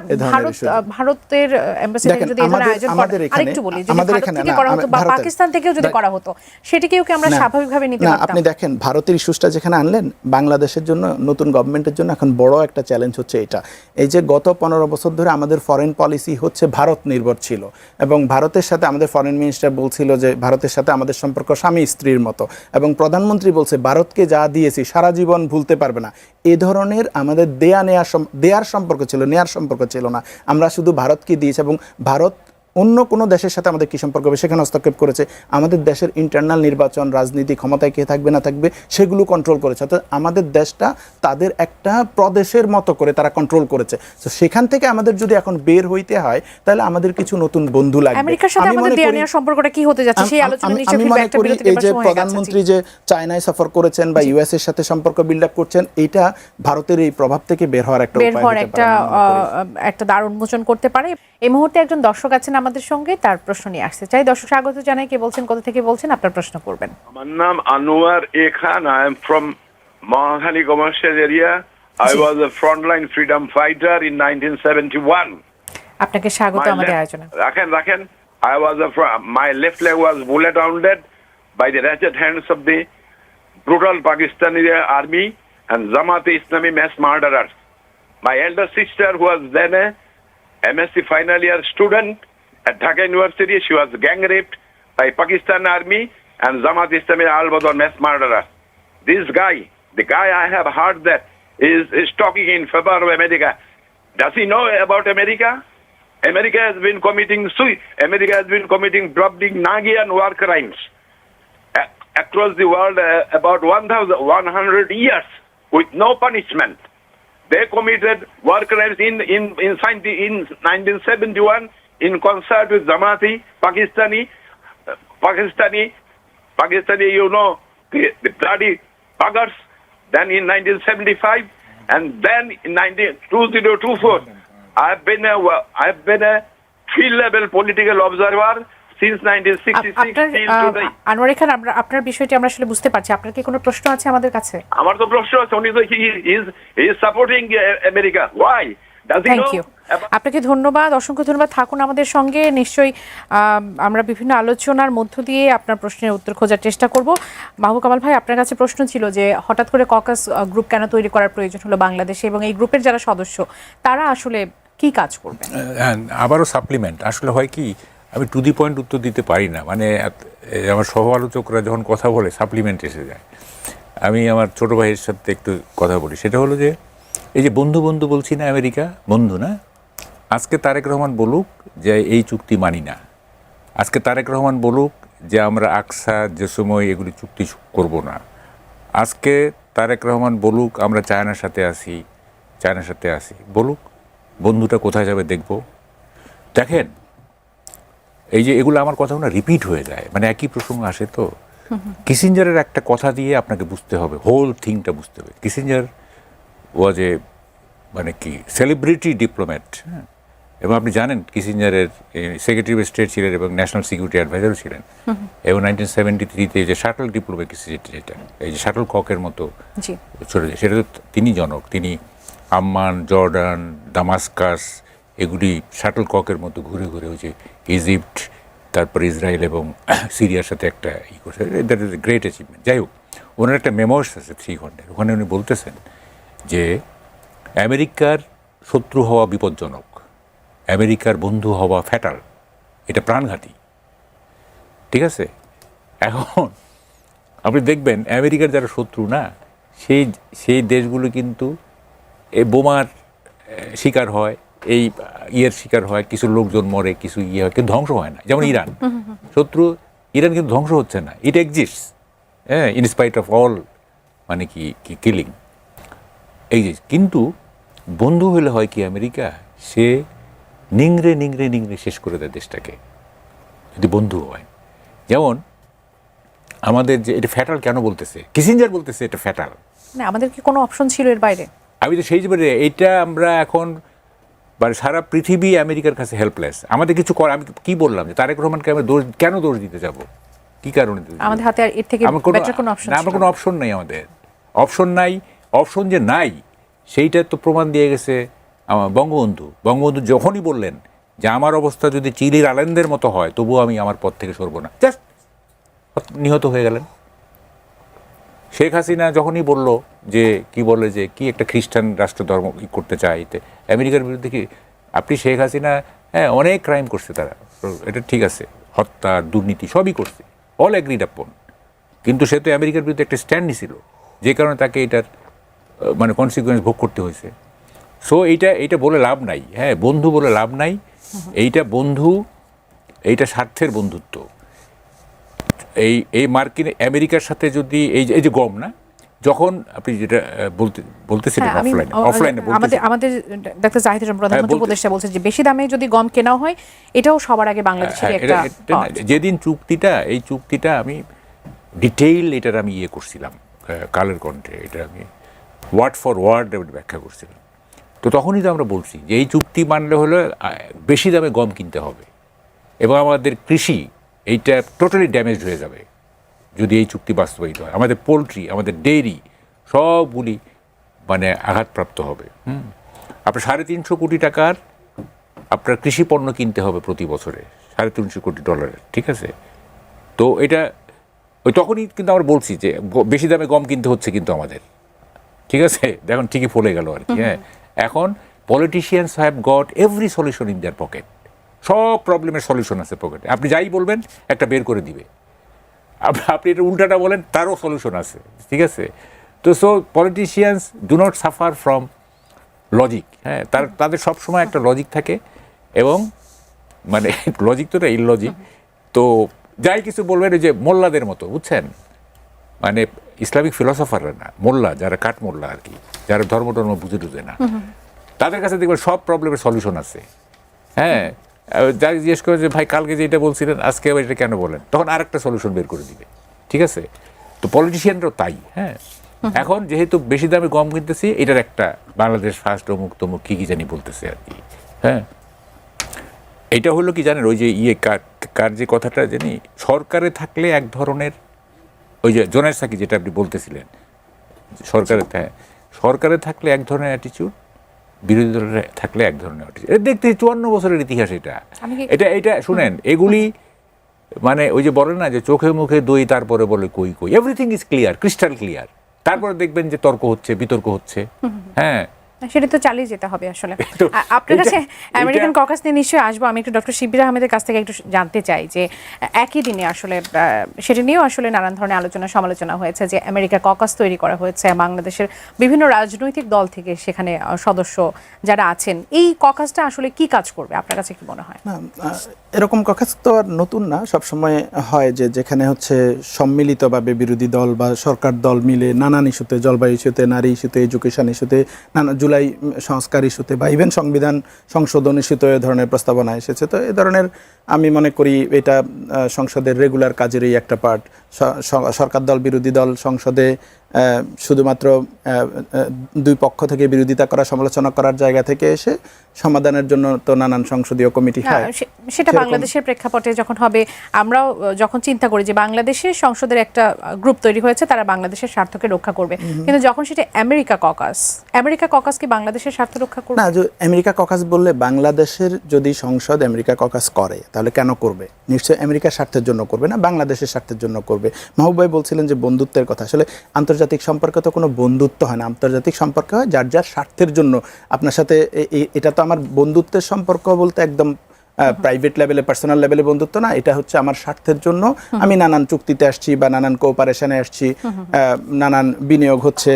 ভারতের এমবাসি থেকে যদি এখানে আয়োজন করে, আরেকটু বলি, যদি ভারত থেকে করা হতো বা পাকিস্তান থেকেও যদি করা হতো, সেটাকেও কি আমরা স্বাভাবিকভাবে নিতে পারতাম? আপনি দেখেন ভারতের ইস্যুটা যেখানে আনলেন, বাংলাদেশের জন্য, নতুন গভর্নমেন্টের জন্য এখন বড় একটা চ্যালেঞ্জ হচ্ছে এটা। এই যে গত 15 বছর ধরে আমাদের ফরেন পলিসি হচ্ছে ভারত নির্ভর ছিল, এবং ভারতের সাথে আমাদের ফরেন মিনিস্টার বলছিল যে ভারতের সাথে আমাদের সম্পর্ক স্বামী স্ত্রীর মতো, এবং প্রধানমন্ত্রী বলছে ভারতকে যা দিয়েছি সারা জীবন ভুলতে পারবে না। এ ধরনের আমাদের দেয়ার সম্পর্ক ছিল, নেয়ার সম্পর্ক ছিল না। আমরা শুধু ভারতকে দিয়েছি, এবং ভারত অন্য কোনো দেশের সাথে আমাদের কী সম্পর্ক হবে সেখানে হস্তক্ষেপ করেছে। আমাদের দেশের ইন্টারনাল নির্বাচন, রাজনীতি, ক্ষমতায় কে থাকবে না থাকবে সেগুলো কন্ট্রোল করেছে। অর্থাৎ আমাদের দেশটা তাদের একটা প্রদেশের মতো করে তারা কন্ট্রোল করেছে। তো সেখান থেকে আমাদের যদি এখন বের হইতে হয় তাহলে আমাদের কিছু নতুন বন্ধু লাগবে। আমেরিকার সাথে আমাদের দেয়ার সম্পর্কটা কি হতে যাচ্ছে সেই আলোচনা নিশ্চয়ই ফিরবে একটা বিরতির এই যে প্রধানমন্ত্রী যে চায়নায় সফর করেছেন বা ইউএস এর সাথে সম্পর্ক বিল্ড আপ করছেন, এইটা ভারতের এই প্রভাব থেকে বের হওয়ার একটা উপায়, একটা দ্বার উন্মোচন করতে পারে। এই মুহূর্তে একজন দর্শক আছেন আমাদের সঙ্গে, তার প্রশ্ন নিয়ে আসতে চাই। দর্শক স্বাগত জানাই। কে বলছেন, কোথা থেকে বলছেন, আপনার প্রশ্ন করবেন। আমার নাম Anwar A Khan. I am from Mohakhali commercial area. I was a frontline freedom fighter in 1971. আপনাকে স্বাগত আমাদের আয়োজনে। রাখেন I was my left leg was bullet wounded by the ratchet hands of the brutal Pakistani army and Jamaat-e-Islami mass murderers. My elder sister, who was then a MSc final year student at Dhaka University, she was gang raped by Pakistan army and Jamaat-e-Islami al-Badr mass murderers. This guy, the guy I have heard that is talking in favor of America. Does he know about America? America has been committing dropping Nagian war crimes across the world about 1,100 years with no punishment. They committed war crimes in 1971 in concert with Jamaati, Pakistani, you know, the bloody buggers. Then in 1975, and then in 2024. I've been a field level political observer since 1966 till today. Anwar খান, আপনার বিষয়টি আমরা আসলে বুঝতে পারছি। আপনার কি কোনো প্রশ্ন আছে আমাদের কাছে? আমার তো প্রশ্ন আছে। উনি তো he is supporting America. Why? Does he know? Thank you. আপনাকে ধন্যবাদ, অসংখ্য ধন্যবাদ। থাকুন আমাদের সঙ্গে, নিশ্চয়ই আমরা বিভিন্ন আলোচনার মধ্য দিয়ে আপনার প্রশ্নের উত্তর খোঁজার চেষ্টা করব। মাহবুব কামাল ভাই, আপনার কাছে প্রশ্ন ছিল যে হঠাৎ করে ককাস গ্রুপ কেন তৈরি করার প্রয়োজন হলো বাংলাদেশে, এবং এই গ্রুপের যারা সদস্য তারা আসলে কি কাজ করবেন? আবারও সাপ্লিমেন্ট আসলে হয় কি, আমি টু দি পয়েন্ট উত্তর দিতে পারি না। মানে আমার সহ আলোচকরা যখন কথা বলে সাপ্লিমেন্ট এসে যায়। আমি আমার ছোট ভাইয়ের সাথে একটু কথা বলি, সেটা হলো যে এই যে বন্ধু বন্ধু বলছি না, আমেরিকা বন্ধু না। আজকে তারেক রহমান বলুক যে এই চুক্তি মানি না, আজকে তারেক রহমান বলুক যে আমরা আকসা যে সময় এগুলি চুক্তি করব না, আজকে তারেক রহমান বলুক আমরা চায়নার সাথে আসি, বলুক, বন্ধুটা কোথায় যাবে দেখব। দেখেন এই যে এগুলো আমার কথাগুলো রিপিট হয়ে যায়, মানে একই প্রসঙ্গ আসে। তো কিসিঞ্জারের একটা কথা দিয়ে আপনাকে বুঝতে হবে, হোল থিংটা বুঝতে হবে। কিসিঞ্জার ওয়াজ এ মানে কি সেলিব্রিটি ডিপ্লোম্যাট, এবং আপনি জানেন কিসিঞ্জারের সেক্রেটারি অফ স্টেট ছিলেন এবং ন্যাশনাল সিকিউরিটি অ্যাডভাইজারও ছিলেন, এবং 1973-তে যে শাটল ডিপ্লোমেসি যেটা, এই যে শাটল ককের মতো জি চলে যায়, সেটা তো তিনি জনক। তিনি আম্মান, জর্ডান, দামাস্কাস এগুলি শাটল ককের মতো ঘুরে ঘুরে ওই যে ইজিপ্ট, তারপর ইসরায়েল এবং সিরিয়ার সাথে একটা ই করছে। That is a great achievement. যাই হোক, ওনার একটা মেমোয়ার্স আছে 3 খণ্ডের, ওখানে উনি বলতেছেন যে আমেরিকার শত্রু হওয়া বিপজ্জনক, আমেরিকার বন্ধু হওয়া ফ্যাটাল, এটা প্রাণঘাতী। ঠিক আছে? এখন আপনি দেখবেন আমেরিকার যারা শত্রু না, সেই দেশগুলো কিন্তু এই বোমার শিকার হয়, এই ইয়ের শিকার হয়, কিছু লোকজন মরে, কিছু ইয়ে হয়, কিন্তু ধ্বংস হয় না। যেমন ইরান, শত্রু ইরান কিন্তু ধ্বংস হচ্ছে না, ইট এক্সিস্টস, হ্যাঁ, ইনস্পাইট অফ অল মানে কি কিলিং এই যে। কিন্তু বন্ধু হলে হয় কি, আমেরিকা সে নিংড়ে নিংড়ে নিংড়ে শেষ করে দেয় দেশটাকে, যদি বন্ধু হয়। যেমন আমাদের যে এটা ফ্যাটাল কেন বলতেছে, কিসিঞ্জার বলতেছে এটা ফ্যাটাল। না, আমাদের কি কোনো অপশন ছিল এর বাইরে? আমি তো সেই যে এইটা আমরা এখন মানে সারা পৃথিবী আমেরিকার কাছে হেল্পলেস, আমাদের কিছু কর। আমি কি বললাম যে তারেক রহমানকে আমরা কেন দোষ দিতে যাব, কি কারণে? আমাদের হাতে আর এর থেকে বেটার কোনো অপশন আমার কোনো অপশন নেই, আমাদের অপশন নাই। অপশন যে নাই সেইটা তো প্রমাণ দিয়ে গেছে আমার বঙ্গবন্ধু যখনই বললেন যে আমার অবস্থা যদি চিলির আলেনদের মতো হয় তবুও আমি আমার পথ থেকে সরব না, জাস্ট নিহত হয়ে গেলেন। শেখ হাসিনা যখনই বলল যে কি বলে যে কি একটা খ্রিস্টান রাষ্ট্র ধর্ম করতে চাইতে আমেরিকার বিরুদ্ধে, কি আপনি শেখ হাসিনা, হ্যাঁ, অনেক ক্রাইম করছে তারা, এটা ঠিক আছে, হত্যা, দুর্নীতি সবই করছে, অল অ্যাগ্রিড আপন, কিন্তু সে তো আমেরিকার বিরুদ্ধে একটা স্ট্যান্ড নিছিল, যে কারণে তাকে এটার মানে কনসিকুয়েন্স ভোগ করতে হয়েছে। সো এইটা বলে লাভ নাই, হ্যাঁ, বন্ধু বলে লাভ নাই। এইটা বন্ধু, এইটা স্বার্থের বন্ধুত্ব। এই মার্কিন আমেরিকার সাথে যদি এই যে গম না, যখন আপনি যেটা বলতেছিলেন অফলাইনে আমাদের ডাক্তার জাহিদ হোসেন প্রধানমন্ত্রী উপদেষ্টা বলছে যে বেশি দামে যদি গম কেনা হয়, এটাও সবার আগে বাংলাদেশের একটা যেদিন এই চুক্তিটা আমি ডিটেইল এটার আমি ইয়ে করছিলাম কালের কণ্ঠে, এটা আমি ওয়ার্ড ফর ওয়ার্ড ব্যাখ্যা করছিলাম। তো তখনই তো আমরা বলছি যে এই চুক্তি মানলে হলে বেশি দামে গম কিনতে হবে, এবং আমাদের কৃষি এইটা টোটালি ড্যামেজড হয়ে যাবে যদি এই চুক্তি বাস্তবায়িত হয়। আমাদের পোলট্রি, আমাদের ডেইরি সবগুলি মানে আঘাতপ্রাপ্ত হবে। আপনার 350 কোটি টাকার আপনার কৃষি পণ্য কিনতে হবে প্রতি বছরে, $350 কোটি। ঠিক আছে? তো এটা ওই তখনই কিন্তু আমরা বলছি যে বেশি দামে গম কিনতে হচ্ছে কিন্তু আমাদের। ঠিক আছে? দেখুন ঠিকই ফলে গেল আর কি। হ্যাঁ, এখন politicians have got every solution in their pocket, সব প্রবলেমের সলিউশন আছে পকেটে। আপনি যাই বলবেন একটা বের করে দিবে, আপনি এটা উল্টাটা বলেন তারও সলিউশন আছে। ঠিক আছে? তো so politicians do not suffer from logic. হ্যাঁ, তাদের সবসময় একটা লজিক থাকে, এবং মানে লজিক তো না, ইললজিক। তো যাই কিছু বলবেন ওই যে মোল্লাদের মতো, বুঝছেন, মানে ইসলামিক ফিলসফাররা না, মোল্লা যারা কাঠ মোল্লা আর কি, যারা ধর্ম বুঝে না, তাদের কাছে দেখবেন সব প্রবলেমের সলিউশন আছে। হ্যাঁ, যাই জিজ্ঞেস করে যে ভাই কালকে যেটা বলছিলেন আজকে আবার এটা কেন বলেন, তখন আরেকটা সলিউশন বের করে দিবে। ঠিক আছে? তো পলিটিশিয়ানরাও তাই। হ্যাঁ, এখন যেহেতু বেশি দামে গম কিনতেছি, এটার একটা বাংলাদেশ ফার্স্ট অমুক তমুক কি জানি বলতেছে আর কি। হ্যাঁ, এটা হলো কি জানেন, ওই যে কার যে কথাটা জানি, সরকারে থাকলে এক ধরনের, ওই যে জোনায়েদ সাকি যেটা আপনি বলতেছিলেন, সরকারে থাকলে এক ধরনের অ্যাটিচিউড, বিরোধী দলে থাকলে এক ধরনের অ্যাটিচিউড। এটা দেখতে 54 বছরের ইতিহাস। এটা শুনেন, এগুলি মানে ওই যে বলে না যে চোখে মুখে দই, তারপরে বলে কই কই, everything is clear, crystal clear. তারপরে দেখবেন যে তর্ক হচ্ছে, বিতর্ক হচ্ছে। হ্যাঁ, সেটা তো চালিয়ে যেতে হবে আসলে। আপনার কাছে আমেরিকান ককাস নিয়ে নিশ্চয়ই আসবো। আমি একটু ডক্টর শিবির আহমেদের কাছ থেকে একটু জানতে চাই যে একই দিনে আসলে সেটা নিয়েও আসলে নানান ধরনের আলোচনা সমালোচনা হয়েছে যে আমেরিকার ককাস তৈরি করা হয়েছে বাংলাদেশের বিভিন্ন রাজনৈতিক দল থেকে, সেখানে সদস্য যারা আছেন। এই ককাসটা আসলে কি কাজ করবে আপনার কাছে কি মনে হয়? না, এরকম ককাস তো আর নতুন না, সবসময় হয় যে যেখানে হচ্ছে সম্মিলিতভাবে বিরোধী দল বা সরকার দল মিলে নানান ইস্যুতে, জলবায়ু ইস্যুতে, নারী ইস্যুতে, এডুকেশন ইস্যুতে, জুলাই সংস্কার ইস্যুতে বা ইভেন সংবিধান সংশোধন ইস্যুতে এ ধরনের প্রস্তাবনা এসেছে। তো এ ধরনের আমি মনে করি এটা সংসদের রেগুলার কাজেরই একটা পার্ট। সরকার দল বিরোধী দল সংসদে শুধুমাত্র দুই পক্ষ থেকে বিরোধিতা করা, সমালোচনা করার জায়গা থেকে এসে সমাধানের জন্য তো নানান সংসদীয় কমিটি হয়। সেটা বাংলাদেশের প্রেক্ষাপটে যখন হবে, আমরাও যখন চিন্তা করি যে বাংলাদেশের সংসদের একটা গ্রুপ তৈরি হয়েছে, তারা বাংলাদেশের স্বার্থকে রক্ষা করবে, কিন্তু যখন সেটা আমেরিকা ককাস কি বাংলাদেশের স্বার্থ রক্ষা করবে? না, আমেরিকা ককাস বললে বাংলাদেশের যদি সংসদ আমেরিকা ককাস করে তাহলে কেন করবে? নিশ্চয়ই আমেরিকার স্বার্থের জন্য করবে না, বাংলাদেশের স্বার্থের জন্য করবে। মাহবুব ভাই বলছিলেন যে বন্ধুত্বের কথা, আসলে আন্তর্জাতিক সম্পর্কে তো কোনো বন্ধুত্ব হয় না, আন্তর্জাতিক সম্পর্ক হয় যার যার স্বার্থের জন্য। আপনার সাথে এটা তো আমার বন্ধুত্বের সম্পর্ক বলতে একদম প্রাইভেট লেভেলে, পার্সোনাল লেভেলে বন্ধুত্ব না, এটা হচ্ছে আমার স্বার্থের জন্য আমি নানান চুক্তিতে আসছি বা নানান কোঅপারেশনে আসছি, নানান বিনিয়োগ হচ্ছে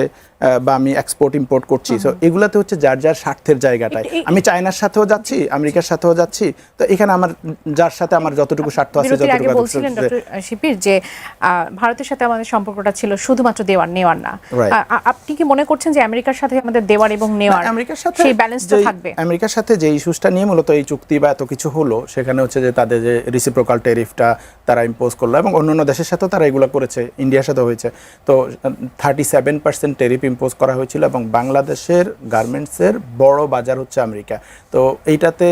বা আমি এক্সপোর্ট ইম্পোর্ট করছি। সো এগুলাতে হচ্ছে যার যার স্বার্থের জায়গাটায়। আমি চায়নার সাথেও যাচ্ছি, আমেরিকার সাথেও যাচ্ছি, তো এখানে আমার যার সাথে আমার যতটুকু স্বার্থ আছে, যতটুকু বলছিলেন ডক্টর শিপির যে ভারতের সাথে আমাদের সম্পর্কটা ছিল শুধুমাত্র দেওয়ার নেওয়ার না, আপনি কি মনে করছেন যে আমেরিকার সাথে আমাদের দেওয়ার এবং নেওয়ার আমেরিকার সাথে সেই ব্যালেন্সটা থাকবে? আমেরিকার সাথে যে ইস্যুসটা নিয়ে মূলত এই চুক্তি বা এত কিছু হলো, সেখানে হচ্ছে যে তাদের যে রিসিপ্রোকাল ট্যারিফটা তারা ইম্পোজ করলো, এবং অন্যান্য দেশের সাথেও তারা এগুলো করেছে, ইন্ডিয়ার সাথেও হয়েছে। তো 37% ট্যারিফ ইম্পোজ করা হয়েছিল, এবং বাংলাদেশের গার্মেন্টসের বড় বাজার হচ্ছে আমেরিকা। তো এইটাতে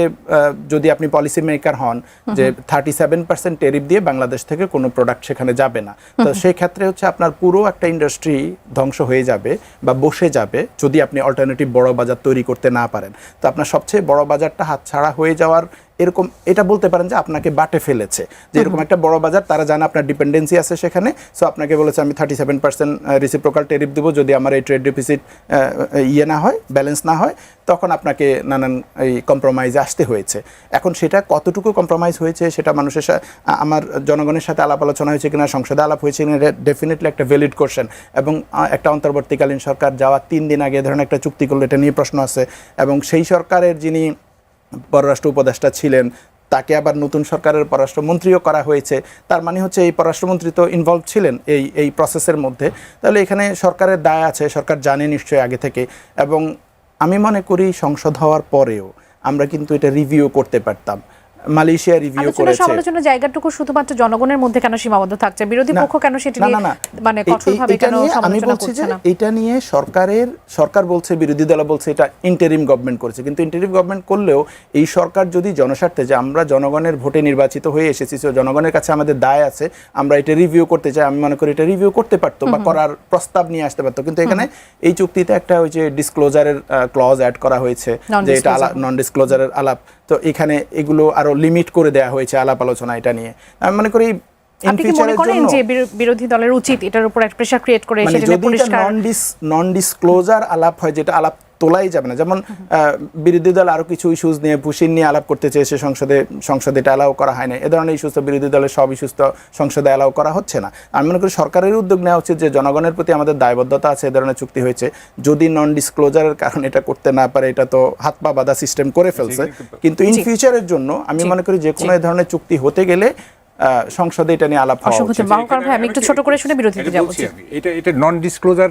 যদি আপনি পলিসি মেকার হন যে 37% ট্যারিফ দিয়ে বাংলাদেশ থেকে কোনো প্রোডাক্ট সেখানে যাবে না, তো সেই ক্ষেত্রে হচ্ছে আপনার পুরো একটা ইন্ডাস্ট্রি ধ্বংস হয়ে যাবে বা বসে যাবে যদি আপনি অল্টারনেটিভ বড় বাজার তৈরি করতে না পারেন। তো আপনার সবচেয়ে বড় বাজারটা হাতছাড়া হয়ে যাওয়ার এরকম এটা বলতে পারেন যে আপনাকে বাটে ফেলেছে, যে এরকম একটা বড় বাজার, তারা জানে আপনার ডিপেন্ডেন্সি আছে সেখানে। সো আপনাকে বলেছে আমি 37% রিসিপ্রোকাল ট্যারিফ দেবো যদি আমার এই ট্রেড ডেফিসিট না হয়, ব্যালেন্স না হয়, তখন আপনাকে নানান এই কম্প্রোমাইজে আসতে হয়েছে। এখন সেটা কতটুকু কম্প্রোমাইজ হয়েছে সেটা মানুষের আমার জনগণের সাথে আলাপ আলোচনা হয়েছে কিনা, সংসদে আলাপ হয়েছে কিনা, ডেফিনেটলি একটা ভ্যালিড কোশ্চেন। এবং একটা অন্তর্বর্তীকালীন সরকার যাওয়ার 3 দিন আগে ধরেন একটা চুক্তি করলো, এটা নিয়ে প্রশ্ন আছে। এবং সেই সরকারের যিনি পররাষ্ট্র উপদেষ্টা ছিলেন, তাকে আবার নতুন সরকারের পররাষ্ট্রমন্ত্রীও করা হয়েছে। তার মানে হচ্ছে এই পররাষ্ট্রমন্ত্রী তো ইনভলভ ছিলেন এই প্রসেসের মধ্যে। তাহলে এখানে সরকারের দায় আছে, সরকার জানে নিশ্চয়ই আগে থেকে। এবং আমি মনে করি সংসদ হওয়ার পরেও আমরা কিন্তু এটা রিভিউ করতে পারতাম। মালয়েশিয়া রিভিউ করেছে। সমালোচনার জায়গাটুকু শুধুমাত্র জনগণের মধ্যে কেন সীমাবদ্ধ থাকছে? বিরোধী পক্ষ কেন সেটা নিয়ে মানে কঠোরভাবে কেন সমালোচনা করছে না? এটা নিয়ে সরকার বলছে, বিরোধী দল বলছে এটা ইন্টারিম গভর্নমেন্ট করেছে, কিন্তু ইন্টারিম গভর্নমেন্ট করলেও এই সরকার যদি জনস্বার্থে, যে আমরা জনগণের ভোটে নির্বাচিত হয়ে এসেছি, তো জনগণের কাছে আমাদের দায় আছে, আমরা এটা রিভিউ করতে চাই, আমি মনে করি এটা রিভিউ করতে পারতো বা করার প্রস্তাব নিয়ে আসতে পারতো। কিন্তু এখানে এই চুক্তিতে একটা ওই যে ডিসক্লোজারের ক্লজ অ্যাড করা হয়েছে, যে এটা নন ডিসক্লোজারের আলাপ। তো এখানে এগুলো আরো লিমিট করে দেওয়া হয়েছে আলাপ আলোচনা এটা নিয়ে। আমি মনে করি আপনি কি মনে করেন যে বিরোধী দলের উচিত এটার উপর একটা প্রেসার ক্রিয়েট করে সেটা পরিষ্কার নন ডিসক্লোজার আলাপ হয়, যেটা আলাপ তোলাই যাবে না। যেমন বিরোধী দল আরো কিছু ইস্যুস নিয়ে পুশিন নিয়ে আলাপ করতে চেয়েছে সংসদে এটা অ্যালাউ করা হয় না। এ ধরনের ইস্যুস তো বিরোধী দলের সব ইস্যুস তো সংসদে অ্যালাউ করা হচ্ছে না। আমি মনে করি সরকারের উদ্যোগ নেওয়া উচিত, যে জনগণের প্রতি আমাদের দায়বদ্ধতা আছে, এ ধরনের চুক্তি হয়েছে, যদি নন ডিসক্লোজারের কারণে এটা করতে না পারে, এটা তো হাত পা বাঁধা সিস্টেম করে ফেলছে, কিন্তু ইন ফিউচারের জন্য আমি মনে করি যে কোনো ধরনের চুক্তি হতে গেলে সংসদে এটা নিয়ে আলাপ হওয়া উচিত। আমি একটু ছোট করে শুনে বিরোধীতে যাব। এটা নন ডিসক্লোজার,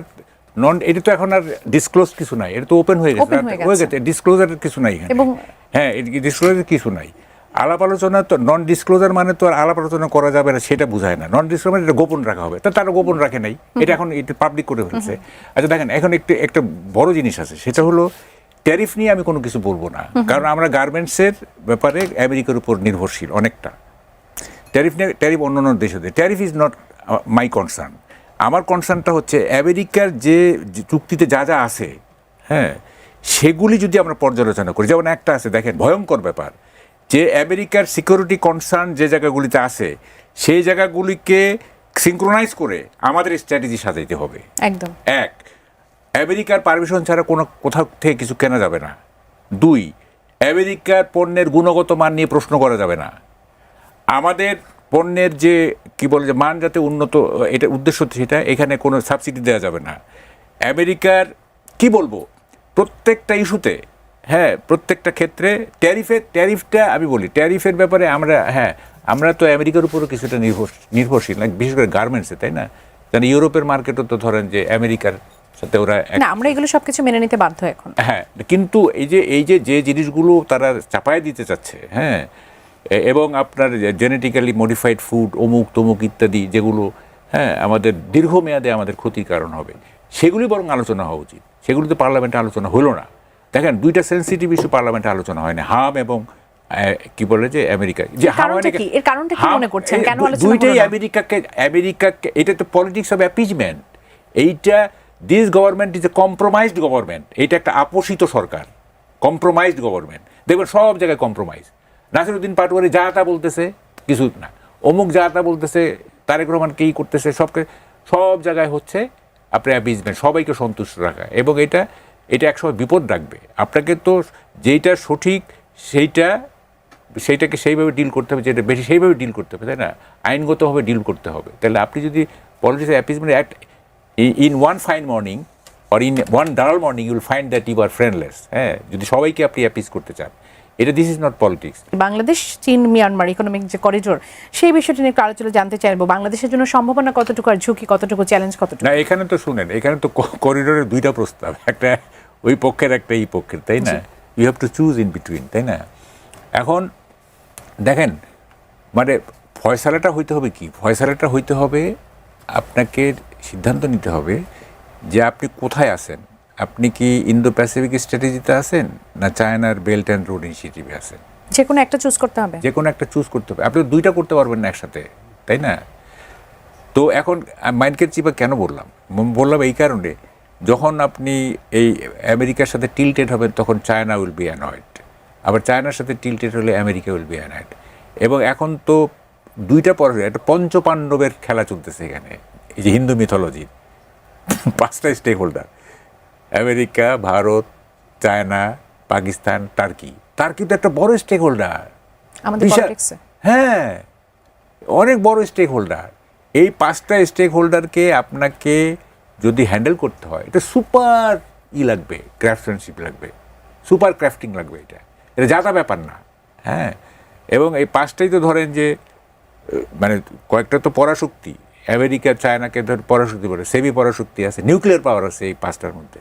এটা তো এখন আর ডিসক্লোজ কিছু নাই, এটা তো ওপেন হয়ে গেছে, ডিসক্লোজারের কিছু নাই এখানে। হ্যাঁ, ডিসক্লোজার কিছু নাই। আলাপ আলোচনা তো নন ডিসক্লোজার মানে তো আর আলাপ আলোচনা করা যাবে না সেটা বোঝায় না। নন ডিসক্লোজার এটা গোপন রাখা হবে, তারা গোপন রাখে নাই, এটা এখন এটা পাবলিক করে ফেলছে। আচ্ছা দেখেন, এখন একটা বড় জিনিস আছে, সেটা হলো ট্যারিফ নিয়ে আমি কোনো কিছু বলবো না, কারণ আমরা গার্মেন্টসের ব্যাপারে আমেরিকার উপর নির্ভরশীল অনেকটা। ট্যারিফ অন্য দেশে, tariff is not my concern. আমার কনসার্নটা হচ্ছে আমেরিকার যে চুক্তিতে যা যা আছে, হ্যাঁ, সেগুলি যদি আমরা পর্যালোচনা করি। যেমন একটা আছে, দেখেন ভয়ঙ্কর ব্যাপার, যে আমেরিকার সিকিউরিটি কনসার্ন যে জায়গাগুলিতে আছে, সেই জায়গাগুলিকে সিনক্রোনাইজ করে আমাদের স্ট্র্যাটেজি সাজাইতে হবে। একদম। এক, আমেরিকার পারমিশন ছাড়া কোথাও থেকে কিছু কেনা যাবে না। 2, আমেরিকার পণ্যের গুণগত মান নিয়ে প্রশ্ন করা যাবে না। আমাদের পণ্যের যে কি বলে যে মান যাতে উন্নত, এটা উদ্দেশ্য, সেটা এখানে কোনো সাবসিডি দেওয়া যাবে না। আমেরিকার কি বলবো প্রত্যেকটা ইস্যুতে, হ্যাঁ, প্রত্যেকটা ক্ষেত্রে ট্যারিফটা আমি বলি, ট্যারিফের ব্যাপারে আমরা তো আমেরিকার উপরও কিছুটা নির্ভরশীল, বিশেষ করে গার্মেন্টসে, তাই না? কারণ ইউরোপের মার্কেটও তো ধরেন যে আমেরিকার সাথে ওরা না, আমরা এগুলো সবকিছু মেনে নিতে বাধ্য এখন। হ্যাঁ, কিন্তু এই যে জিনিসগুলো তারা চাপায় দিতে চাচ্ছে, হ্যাঁ, এবং আপনার জেনেটিক্যালি মডিফাইড ফুড, অমুক তমুক ইত্যাদি, যেগুলো হ্যাঁ আমাদের দীর্ঘমেয়াদে আমাদের ক্ষতির কারণ হবে, সেগুলি বরং আলোচনা হওয়া উচিত। সেগুলি তো পার্লামেন্টে আলোচনা হলো না। দেখেন দুইটা সেন্সিটিভ ইস্যু পার্লামেন্টে আলোচনা হয় না, হাম এবং কি বলে যে আমেরিকা, যে এর কারণটা কি মনে করছেন, কেন আলোচনা দুইটাই হলো না? আমেরিকাকে এটা তো পলিটিক্স অফ অ্যাপিজমেন্ট। এইটা this government is a compromised government. এইটা একটা আপোষিত সরকার, কম্প্রোমাইজড গভর্নমেন্ট। দেখবেন সব জায়গায় কম্প্রোমাইজ। নাসিরুদ্দিন পাটোয়ারি যা তা বলতেছে, কিছু না, অমুক যা তা বলতেছে, তারেক রহমান কি করতেছে, সব জায়গায় হচ্ছে আপনার অ্যাপিজমেন্ট, সবাইকে সন্তুষ্ট রাখা। এবং এটা একসময় বিপদ রাখবে আপনাকে। তো যেইটা সঠিক সেইটাকে সেইভাবে ডিল করতে হবে, যেটা বেশি সেইভাবে ডিল করতে হবে, তাই না? আইনগতভাবে ডিল করতে হবে। তাহলে আপনি যদি politics appeasement act in one fine morning or in one dull morning you'll find that you are friendless. হ্যাঁ, যদি সবাইকে আপনি অ্যাপিজ করতে চান, এটা this is not politics. Bangladesh চীন মিয়ানমার ইকোনমিক যে করিডোর, সেই বিষয়টি নিয়ে একটু আলোচনা জানতে চাইবো। বাংলাদেশের জন্য সম্ভাবনা কতটুকু, আর ঝুঁকি কতটুকু, চ্যালেঞ্জ কতটুকু? না, এখানে তো শুনেন, এখানে তো করিডোরের দুইটা প্রস্তাব, একটা ওই পক্ষের একটা এই পক্ষের, তাই না? You have to choose in between, তাই না? এখন দেখেন, মানে ফয়সালাটা হইতে হবে কি? ফয়সালাটা হইতে হবে, আপনাকে সিদ্ধান্ত নিতে হবে যে আপনি কোথায় আছেন। আপনি কি ইন্দো প্যাসিফিক স্ট্র্যাটেজিতে আছেন, না চায়নার বেল্ট অ্যান্ড রোড ইনিশিয়েটিভে আছেন? যে কোনো একটা চুজ করতে হবে। যে কোনো একটা চুজ করতে হবে। আপনি দুইটা করতে পারবেন না একসাথে, তাই না? তো এখন মাইন্ডকে চিপা কেন বললাম এই কারণে, যখন আপনি এই আমেরিকার সাথে টিল্টেড হবেন তখন চায়না উইল বি অ্যানয়েড, আবার চায়নার সাথে টিল্টেড হলে আমেরিকা উইল বি অ্যানয়েড। এবং এখন তো দুইটা পরে একটা পঞ্চপাণ্ডবের খেলা চলতেছে এখানে, এই যে হিন্দু মিথোলজির 5টা stakeholder, America, Bharat, China, Pakistan, Turkey তো একটা বড় স্টেক হোল্ডার আমাদের পলিটিক্সে। হ্যাঁ, অনেক বড় স্টেক হোল্ডার। এই 5টা স্টেক হোল্ডারকে আপনাকে যদি হ্যান্ডেল করতে হয়, এটা সুপার লাগবে, ক্রাফটম্যানশিপ লাগবে, সুপার ক্রাফটিং লাগবে। এটা যাতা ব্যাপার না। হ্যাঁ, এবং এই 5টাই তো ধরেন যে মানে কয়েকটা তো পরাশক্তি, আমেরিকা চায়নাকে ধর পরাশক্তি বলে, সেমি পরাশক্তি আছে, নিউক্লিয়ার পাওয়ার আছে এই 5টার মধ্যে।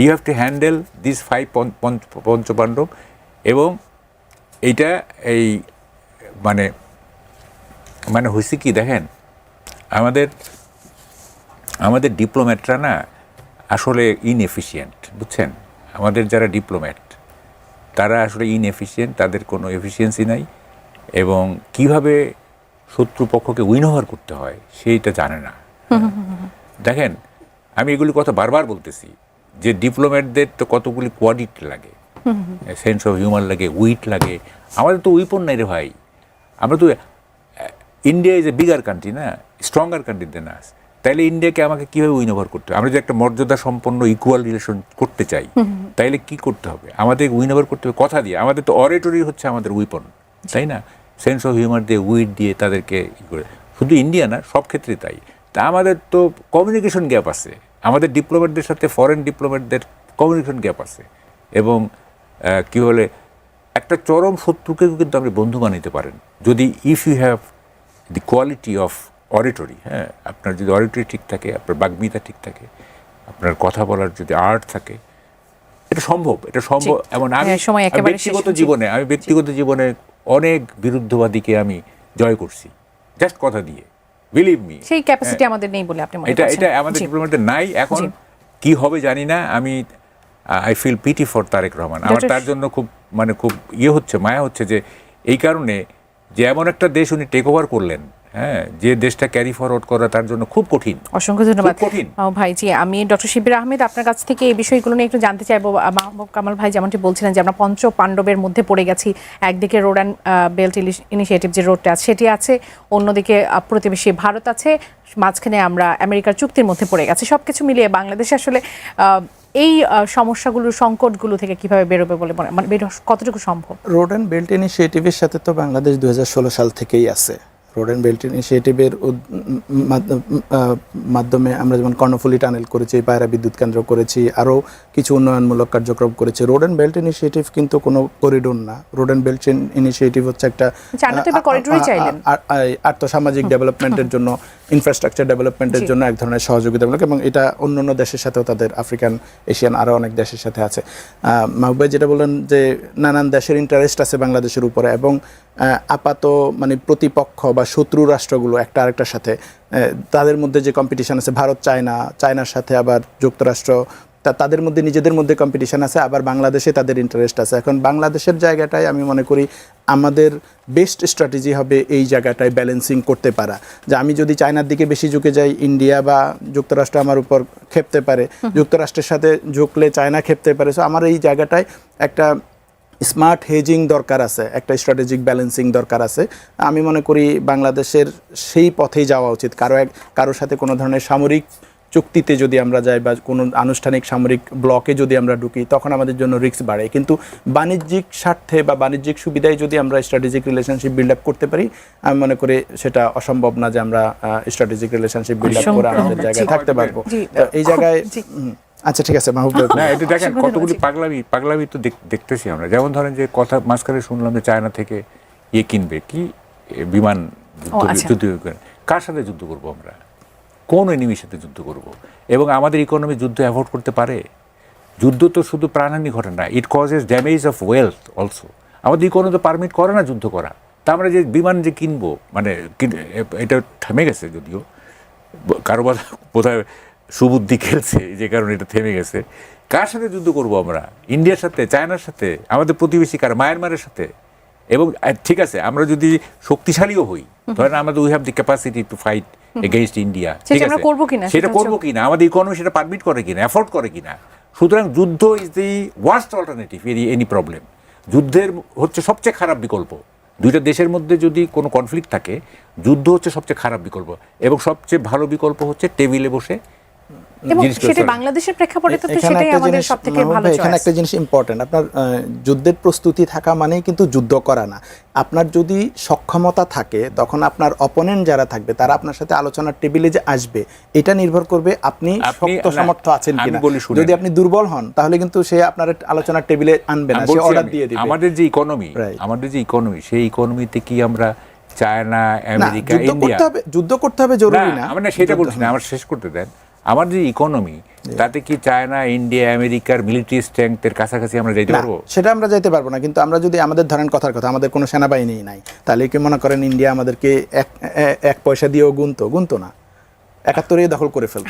You have to handle this 5 পঞ্চপাণ্ডব। এবং এইটা এই মানে হয়েছে কি দেখেন, আমাদের ডিপ্লোম্যাটরা না আসলে ইনএফিশিয়েন্ট, বুঝছেন? আমাদের যারা ডিপ্লোম্যাট তারা আসলে ইনএফিশিয়েন্ট, তাদের কোনো এফিসিয়েন্সি নাই, এবং কিভাবে শত্রুপক্ষকে উইন ওভার করতে হয় সেইটা জানে না। দেখেন, আমি এগুলি কথা বারবার বলতেছি যে ডিপ্লোম্যাটদের তো কতগুলি কোয়ালিটি লাগে, সেন্স অফ হিউমার লাগে, উইট লাগে। আমাদের তো উইপন নাই রে ভাই। আমরা তো, India is a bigger country না, স্ট্রঙ্গার কান্ট্রি দেন আস। তাইলে ইন্ডিয়াকে আমাকে কীভাবে উইন ওভার করতে হবে? আমরা যে একটা মর্যাদা সম্পন্ন ইকুয়াল রিলেশন করতে চাই, তাইলে কি করতে হবে? আমাদের উইন ওভার করতে হবে কথা দিয়ে। আমাদের তো অরেটরি হচ্ছে আমাদের উইপন, তাই না? সেন্স অফ হিউমার দিয়ে, উইট দিয়ে তাদেরকে করে। শুধু ইন্ডিয়া না, সব ক্ষেত্রে তাই। তা আমাদের তো কমিউনিকেশন গ্যাপ আছে, আমাদের ডিপ্লোম্যাটদের সাথে ফরেন ডিপ্লোম্যাটদের কমিউনিকেশন গ্যাপ আছে। এবং কী বলে, একটা চরম শত্রুকেও কিন্তু আপনি বন্ধু বানাইতে পারেন যদি if you have the quality of oratory. হ্যাঁ, আপনার যদি অরিটরি ঠিক থাকে, আপনার বাগ্মিতা ঠিক থাকে, আপনার কথা বলার যদি আর্ট থাকে, এটা সম্ভব। এমন আমি ব্যক্তিগত জীবনে অনেক বিরুদ্ধবাদীকে আমি জয় করছি জাস্ট কথা দিয়ে, বিলিভ মি। সেই ক্যাপাসিটি আমাদের নেই বলে আপনি মনে করছেন? এটা আমাদের ডিপ্লোম্যাটদের নাই। এখন কি হবে জানি না। আমি I feel pity for Tarique Rahman. আমার তার জন্য খুব হচ্ছে, মায়া হচ্ছে যে এই কারণে যে এমন একটা দেশ উনি টেক ওভার করলেন, হ্যাঁ, যে দেশটা ক্যারি ফরওয়ার্ড করা তার জন্য খুব কঠিন। অসংখ্য ধন্যবাদ কঠিন ভাই। জি, আমি ডক্টর শিবির আহমেদ আপনার কাছ থেকে এই বিষয়গুলো নিয়ে একটু জানতে চাইবো। মাহবুব কামাল ভাই যেমনটি বলছিলেন যে আমরা পঞ্চ পাণ্ডবের মধ্যে পড়ে গেছি। একদিকে রোড অ্যান্ড বেল্ট ইনিশিয়েটিভ যে রোডটা আছে সেটি আছে, অন্যদিকে প্রতিবেশী ভারত আছে, মাঝখানে আমরা আমেরিকার চুক্তির মধ্যে পড়ে গেছি। সবকিছু মিলিয়ে বাংলাদেশ আসলে এই সমস্যাগুলো, সংকটগুলো থেকে কিভাবে বেরোবে বলে কতটুকু সম্ভব? রোড অ্যান্ড বেল্ট ইনিশিয়েটিভের সাথে তো বাংলাদেশ 2016 সাল থেকেই আছে। রোড অ্যান্ড বেল্ট ইনিশিয়েটিভের মাধ্যমে আমরা যেমন কর্ণফুলী টানেল করেছি, পায়রা বিদ্যুৎ কেন্দ্র করেছি, আরও কিছু উন্নয়নমূলক কার্যক্রম করেছি। রোড অ্যান্ড বেল্ট ইনিশিয়েটিভ কিন্তু কোনো করিডোর না। রোড অ্যান্ড বেল্ট ইনিশিয়েটিভ হচ্ছে একটা আর্থসামাজিক ডেভেলপমেন্টের জন্য, ইনফ্রাস্ট্রাকচার ডেভেলপমেন্টের জন্য এক ধরনের সহযোগিতামূলক, এবং এটা অন্যান্য দেশের সাথেও, তাদের আফ্রিকান, এশিয়ান আরও অনেক দেশের সাথে আছে। মাহবুব ভাই যেটা বললেন যে নানান দেশের ইন্টারেস্ট আছে বাংলাদেশের উপরে, এবং আপাত মানে প্রতিপক্ষ বা শত্রু রাষ্ট্রগুলো একটা আরেকটার সাথে তাদের মধ্যে যে কম্পিটিশন আছে, ভারত চায়নার সাথে আবার যুক্তরাষ্ট্র, তাদের মধ্যে নিজেদের মধ্যে কম্পিটিশন আছে, আবার বাংলাদেশে তাদের ইন্টারেস্ট আছে। এখন বাংলাদেশের জায়গাটায় আমি মনে করি আমাদের বেস্ট স্ট্র্যাটেজি হবে এই জায়গাটায় ব্যালেন্সিং করতে পারা, যে আমি যদি চায়নার দিকে বেশি ঝুঁকে যাই, ইন্ডিয়া বা যুক্তরাষ্ট্র আমার উপর খেপতে পারে, যুক্তরাষ্ট্রের সাথে ঝুঁকলে চায়না খেপতে পারে। সো আমার এই জায়গাটায় একটা স্মার্ট হেজিং দরকার আছে, একটা স্ট্র্যাটেজিক ব্যালেন্সিং দরকার আছে। আমি মনে করি বাংলাদেশের সেই পথেই যাওয়া উচিত। কারোর সাথে কোনো ধরনের সামরিক চুক্তিতে যদি আমরা যাই বা কোনো আনুষ্ঠানিক সামরিক ব্লকে যদি আমরা ঢুকি, তখন আমাদের জন্য রিস্ক বাড়ে। কিন্তু বাণিজ্যিক স্বার্থে বা বাণিজ্যিক সুবিধায় যদি আমরা স্ট্র্যাটেজিক রিলেশনশিপ বিল্ড আপ করতে পারি, আমি মনে করি সেটা অসম্ভব না যে আমরা স্ট্র্যাটেজিক রিলেশনশিপ বিল্ড আপ করে আমাদের জায়গায় থাকতে পারবো। এই জায়গায় আচ্ছা ঠিক আছে মাহবুব ভাই। না, এটা দেখেন কতগুলি পাগলামি তো দেখতেছি আমরা। যেমন ধরেন যে কথা মাঝখানে শুনলাম যে চায়না থেকে কিনবে কি বিমান যুদ্ধ, কার সাথে যুদ্ধ করবো আমরা? কোন এনিমির সাথে যুদ্ধ করব? এবং আমাদের ইকোনমি যুদ্ধ অ্যাভয়েড করতে পারে? যুদ্ধ তো শুধু প্রাণহানি ঘটে না, it causes damage of wealth also. আমাদের ইকোনমি তো পারমিট করে না যুদ্ধ করা। তা আমরা যে বিমান যে কিনবো, মানে এটা থেমে গেছে, যদিও কারোবার বোধহয় সুবুদ্ধি খেলছে যে কারণে এটা থেমে গেছে। কার সাথে যুদ্ধ করব আমরা? ইন্ডিয়ার সাথে, চায়নার সাথে, আমাদের প্রতিবেশী কার, মায়ানমারের সাথে। এবং ঠিক আছে, আমরা যদি শক্তিশালীও হই, ধরেন আমাদের we have the capacity to fight against India, ঠিক আছে, সেটা করবো কিনা, আমাদের ইকোনমি সেটা পারমিট করে কিনা, অ্যাফোর্ড করে কিনা। সুতরাং যুদ্ধ is the worst alternative any problem. যুদ্ধের হচ্ছে সবচেয়ে খারাপ বিকল্প। দুইটা দেশের মধ্যে যদি কোনো কনফ্লিক্ট থাকে, যুদ্ধ হচ্ছে সবচেয়ে খারাপ বিকল্প। এবং সবচেয়ে ভালো বিকল্প হচ্ছে টেবিলে বসে। এবং সেটা বাংলাদেশের প্রেক্ষাপটে তো সেটাই আমাদের সবথেকে ভালো চয়েস। এখানে একটা জিনিস ইম্পর্টেন্ট, আপনার যুদ্ধের প্রস্তুতি থাকা মানেই কিন্তু যুদ্ধ করা না। আপনার যদি সক্ষমতা থাকে, তখন আপনার অপোনেন্ট যারা থাকবে তারা আপনার সাথে আলোচনার টেবিলে যে আসবে, এটা নির্ভর করবে আপনি শক্ত সামর্থ্য আছেন কিনা। যদি আপনি দুর্বল হন, তাহলে কিন্তু সে আপনার আলোচনার টেবিলে আনবে না, সে অর্ডার দিয়ে দিবে। আমাদের যে ইকোনমি, সেই ইকোনমিতে কি আমরা চায়না, আমেরিকা, ইন্ডিয়া যুদ্ধ করতে হবে জরুরি না, আমরা সেটা বলছি না, আমার শেষ করতে দেন। আমার যে ইকোনমি, তাতে কি চায়না, ইন্ডিয়া, আমেরিকার মিলিটারি স্ট্রেংথের কাছাকাছি আমরা যাইতে পারবো? সেটা আমরা যাইতে পারবো না। কিন্তু আমরা যদি আমাদের ধরেন কথার কথা, আমাদের কোনো সেনাবাহিনী নাই, তাহলে কি মনে করেন ইন্ডিয়া আমাদেরকে এক পয়সা দিয়েও গুনতো না, ৭১ দখল করে ফেলতো।